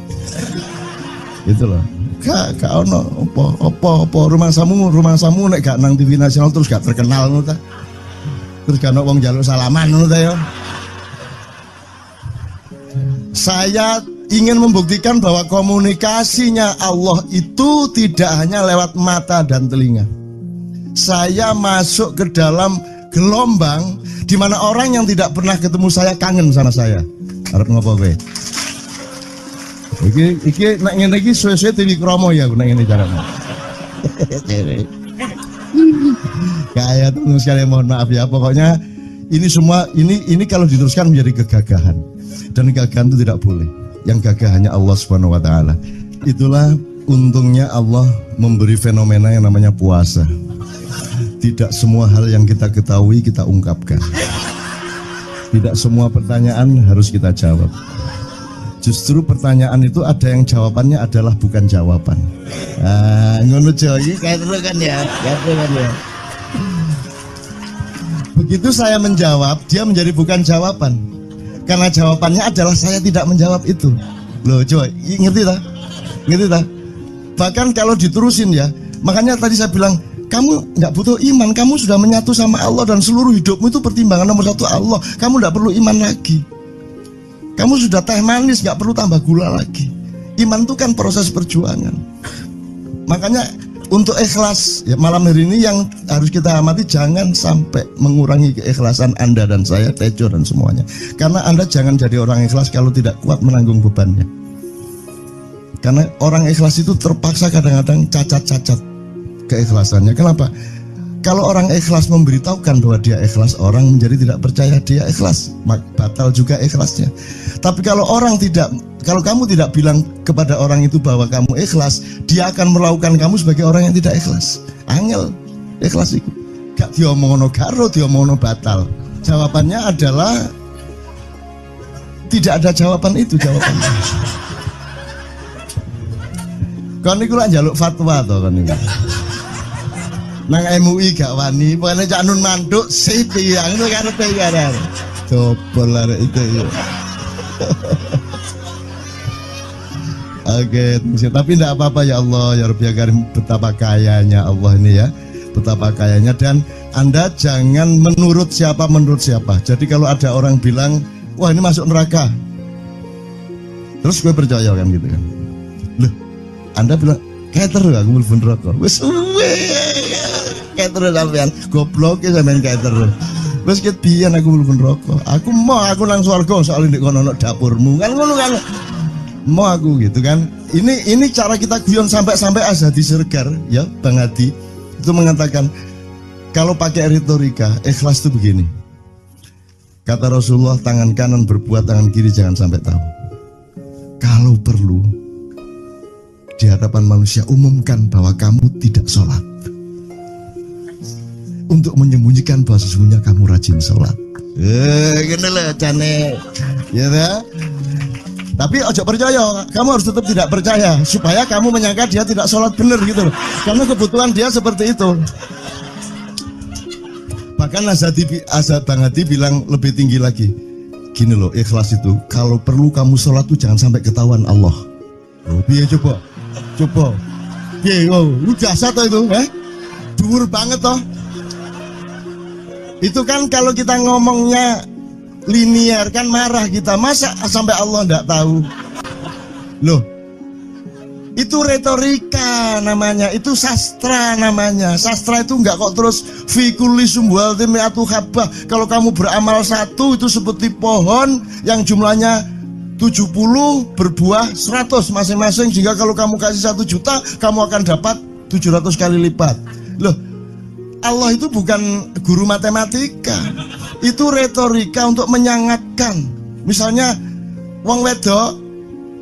Speaker 1: Itu loh. Gak ono apa rumah samu nek gak nang TV nasional terus gak terkenal ngono ta. Terus gak ono wong njaluk salaman ngono ta ya. Saya ingin membuktikan bahwa komunikasinya Allah itu tidak hanya lewat mata dan telinga. Saya masuk ke dalam gelombang di mana orang yang tidak pernah ketemu saya kangen sama saya. Arep ngopo kowe? Iki nek ngene iki suwe-suwe TV kromo ya nek ngene carane. Kayak teman sekalian mohon maaf ya, pokoknya ini semua ini kalau diteruskan menjadi kegagahan, dan kegagahan itu tidak boleh. Yang gagah hanya Allah Subhanahu wa taala. Itulah untungnya Allah memberi fenomena yang namanya puasa. Tidak semua hal yang kita ketahui kita ungkapkan. Tidak semua pertanyaan harus kita jawab. Justru pertanyaan itu ada yang jawabannya adalah bukan jawaban. Ngono iki kayak terus kan ya. Begitu saya menjawab, dia menjadi bukan jawaban. Karena jawabannya adalah saya tidak menjawab itu. Loh coba, ngerti tak? Bahkan kalau diterusin ya, makanya tadi saya bilang, kamu nggak butuh iman, kamu sudah menyatu sama Allah dan seluruh hidupmu itu pertimbangan nomor satu Allah. Kamu nggak perlu iman lagi. Kamu sudah teh manis, nggak perlu tambah gula lagi. Iman itu kan proses perjuangan. Makanya untuk ikhlas ya, malam hari ini yang harus kita amati, jangan sampai mengurangi keikhlasan Anda dan saya, Tejo dan semuanya. Karena Anda jangan jadi orang ikhlas kalau tidak kuat menanggung bebannya. Karena orang ikhlas itu terpaksa kadang-kadang cacat-cacat keikhlasannya. Kenapa? Kalau orang ikhlas memberitahukan bahwa dia ikhlas, orang menjadi tidak percaya dia ikhlas, batal juga ikhlasnya. Tapi kalau kamu tidak bilang kepada orang itu bahwa kamu ikhlas, dia akan melakukan kamu sebagai orang yang tidak ikhlas. Angel ikhlas itu. Gak diomongono karo, diomongono batal. Jawabannya adalah tidak ada jawaban itu jawabannya. Kon niku lak njaluk fatwa to kon niku. Nang MUI gak wani, pokoknya Cak Nun manduk sip ya, ngono karepe ya. Coba arek itu ya. Oke, tapi tidak apa-apa ya Allah, ya Rabbi ya Karim, betapa kayanya Allah ini ya. Betapa kayanya, dan Anda jangan menurut siapa. Jadi kalau ada orang bilang, wah ini masuk neraka, terus gue percaya kan gitu kan. Loh, Anda bilang, kayak terus aku mlebu neraka. Wis kayak terus sampean goblok ya sampean kayak terus. Wis ket biyen aku mlebu neraka. Aku nang swarga soal ndek kono dapurmu. Kan ngono kan. Mau aku gitu kan. Ini cara kita guyon sampai Azhadi Sergar ya, Bang Hadi itu mengatakan kalau pakai retorika ikhlas itu begini. Kata Rasulullah, tangan kanan berbuat, tangan kiri jangan sampai tahu. Kalau perlu di hadapan manusia umumkan bahwa kamu tidak sholat, untuk menyembunyikan bahwa sesungguhnya kamu rajin sholat. Gini lah cane, ya dah. Tapi ojo percaya, kamu harus tetap tidak percaya supaya kamu menyangka dia tidak sholat benar gitu loh. Karena kebutuhan dia seperti itu. Bahkan Bang Hadi bilang lebih tinggi lagi. Gini loh, ikhlas itu kalau perlu kamu sholat tuh jangan sampai ketahuan Allah. Oh, biar coba. Lu jasa toh itu, dhuwur banget toh. Itu kan kalau kita ngomongnya linear kan marah kita, masa sampai Allah enggak tahu. Loh, itu retorika namanya, itu sastra namanya. Sastra itu enggak kok terus fi kulli sumbuhatin mi'atu habbah. Kalau kamu beramal satu itu seperti pohon yang jumlahnya 70 berbuah 100 masing-masing, sehingga kalau kamu kasih 1 juta kamu akan dapat 700 kali lipat. Loh, Allah itu bukan guru matematika, itu retorika untuk menyangatkan. Misalnya wong wedok,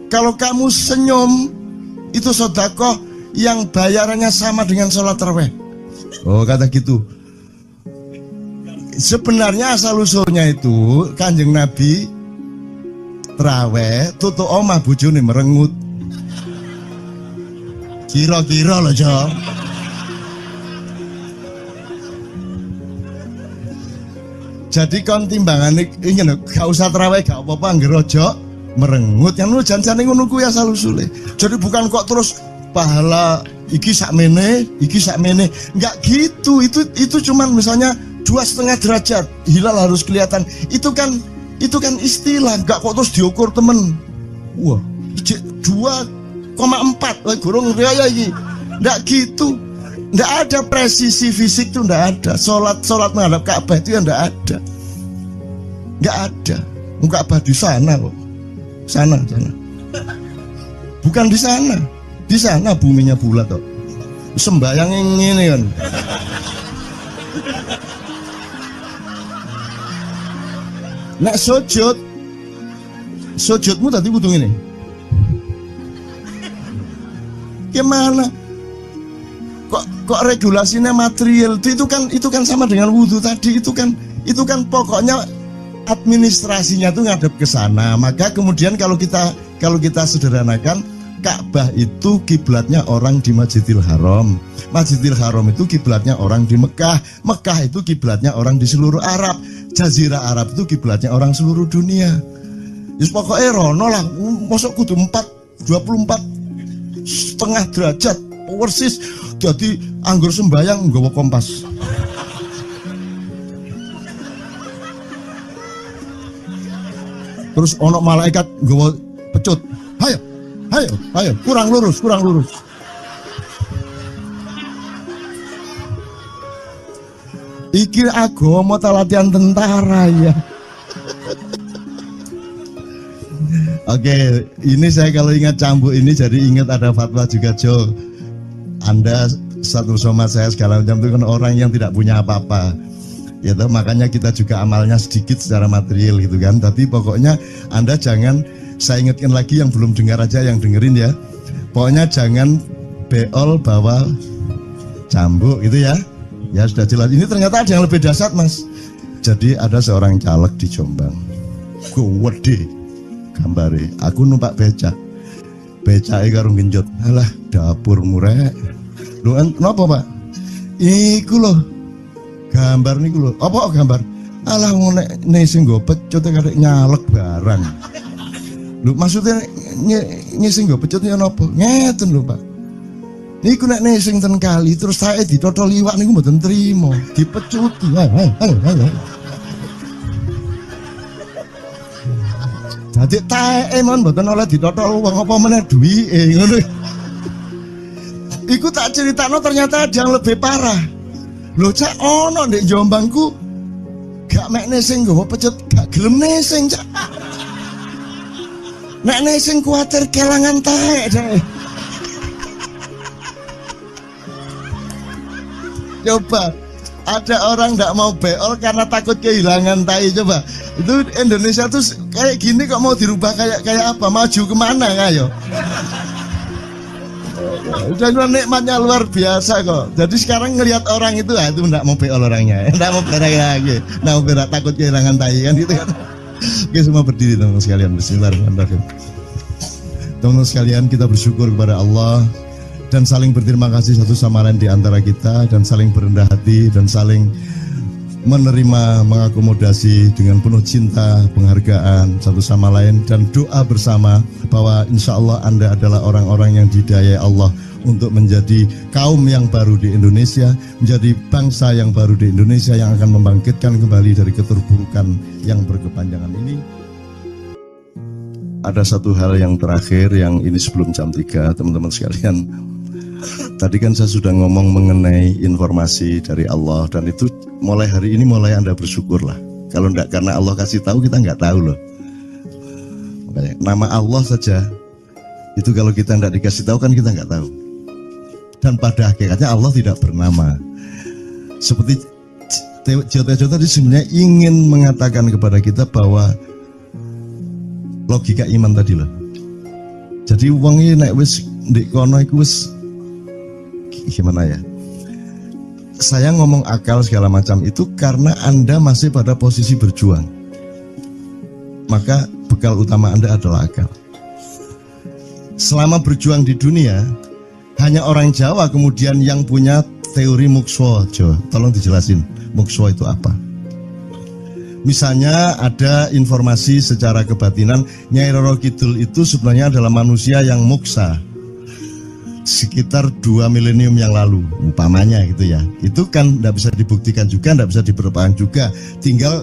Speaker 1: kalau kamu senyum itu sedekah yang bayarannya sama dengan sholat tarawih. Oh, kata gitu. Sebenarnya asal usulnya itu Kanjeng Nabi traweh tutuk omah bojone merengut. Kira-kira lho, Jo. Jadi kon timbangane ingin gak usah traweh gak apa-apa anggere aja merengut yang lu janjane ngono kuwi asal usule. Jadi bukan kok terus pahala iki sakmene, enggak gitu. Itu cuman misalnya 2,5 derajat hilal harus kelihatan. Itu kan istilah, enggak kok terus diukur temen. Wah, 2,4 gurung raya iki. Enggak gitu. Enggak ada presisi fisik tuh, enggak ada. Salat menghadap Ka'bah itu ya enggak ada. Enggak ada. Ka'bah di sana kok. Sana. Bukan di sana. Di sana buminya bulat kok. Sembayang ngene kan. Nek sujudmu tadi kudu ngene. Gimana? Kok regulasinya material itu kan sama dengan wudhu tadi. Itu kan pokoknya administrasinya tuh ngadep ke sana. Maka kemudian kalau kita sederhanakan, Ka'bah itu kiblatnya orang di Masjidil Haram. Masjidil Haram itu kiblatnya orang di Mekah. Mekah itu kiblatnya orang di seluruh Arab. Jazirah Arab itu kiblatnya orang seluruh dunia. Yus pokoknya rono lah. Masuk kudu 24,5 derajat persis. Jadi anggur sembayang nggawa kompas. Terus ono malaikat nggawa pecut. Ayo, kurang lurus. Iki agama ta latihan tentara ya. Oke, ini saya kalau ingat cambuk ini jadi ingat ada fatwa juga, Jo. Anda satu sama saya segala macam itu kan orang yang tidak punya apa-apa. Ya toh, makanya kita juga amalnya sedikit secara material gitu kan. Tapi pokoknya Anda jangan, saya ingatkan lagi yang belum dengar aja yang dengerin ya. Pokoknya jangan beol bawa cambuk gitu ya. Ya sudah jelas. Ini ternyata ada yang lebih dahsyat, Mas. Jadi ada seorang caleg di Jombang. Gede gambare. Aku numpak becak. Becake karo genjot. Alah, dapur murek. Lho napa, Pak? Iku lho. Gambar niku lho. Apa gambar? Alah ngene sing nggo pecut karek nyalek barang. Lho maksudnya sing nggo pecut ya napa? Ngeten lho, Pak. Niku nek nesing ten kali terus saya ditotol liwak niku mboten trimo, dipecuti. Halo. Dadi taeke mon mboten oleh ditotol wong apa meneh duwike ngono. Iku tak critakno ternyata ada yang lebih parah. Lho Cak ono ndek Jombangku gak mek nesing nggawa pecut, gak gelem nesing Cak. Nek nesing kuwatir kelangan taek deh. Coba ada orang nggak mau beol karena takut kehilangan tai. Coba itu Indonesia tuh kayak gini kok mau dirubah kayak apa? Maju kemana kayo? Dan nikmatnya luar biasa kok. Jadi sekarang ngelihat orang itu nggak mau beol orangnya, nggak mau berak lagi, nggak mau berak takut kehilangan tai kan gitu kan? Oke, semua berdiri teman-teman sekalian. Bismillahirrahmanirrahim. Teman-teman sekalian, kita bersyukur kepada Allah dan saling berterima kasih satu sama lain di antara kita, dan saling berendah hati dan saling menerima, mengakomodasi dengan penuh cinta, penghargaan satu sama lain, dan doa bersama bahwa insya Allah Anda adalah orang-orang yang dihidayai Allah untuk menjadi kaum yang baru di Indonesia, menjadi bangsa yang baru di Indonesia yang akan membangkitkan kembali dari keterpurukan yang berkepanjangan ini. Ada satu hal yang terakhir yang ini sebelum jam 3, teman-teman sekalian. Tadi kan saya sudah ngomong mengenai informasi dari Allah, dan itu mulai hari ini mulai Anda bersyukurlah. Kalau enggak karena Allah kasih tahu, kita enggak tahu loh. Makanya nama Allah saja itu kalau kita enggak dikasih tahu kan kita enggak tahu. Dan pada hakikatnya Allah tidak bernama. Seperti Jotejo tadi sebenarnya ingin mengatakan kepada kita bahwa logika iman tadi loh. Jadi wong iki nek wis ndek kono iku wis gimana ya? Saya ngomong akal segala macam itu karena Anda masih pada posisi berjuang. Maka bekal utama Anda adalah akal. Selama berjuang di dunia, hanya orang Jawa kemudian yang punya teori mukswa. Jawa, tolong dijelasin mukswa itu apa. Misalnya ada informasi secara kebatinan Nyai Roro Kidul itu sebenarnya adalah manusia yang muksa sekitar 2 milenium yang lalu, umpamanya gitu ya. Itu kan tidak bisa dibuktikan juga, tidak bisa diperpanjang juga. Tinggal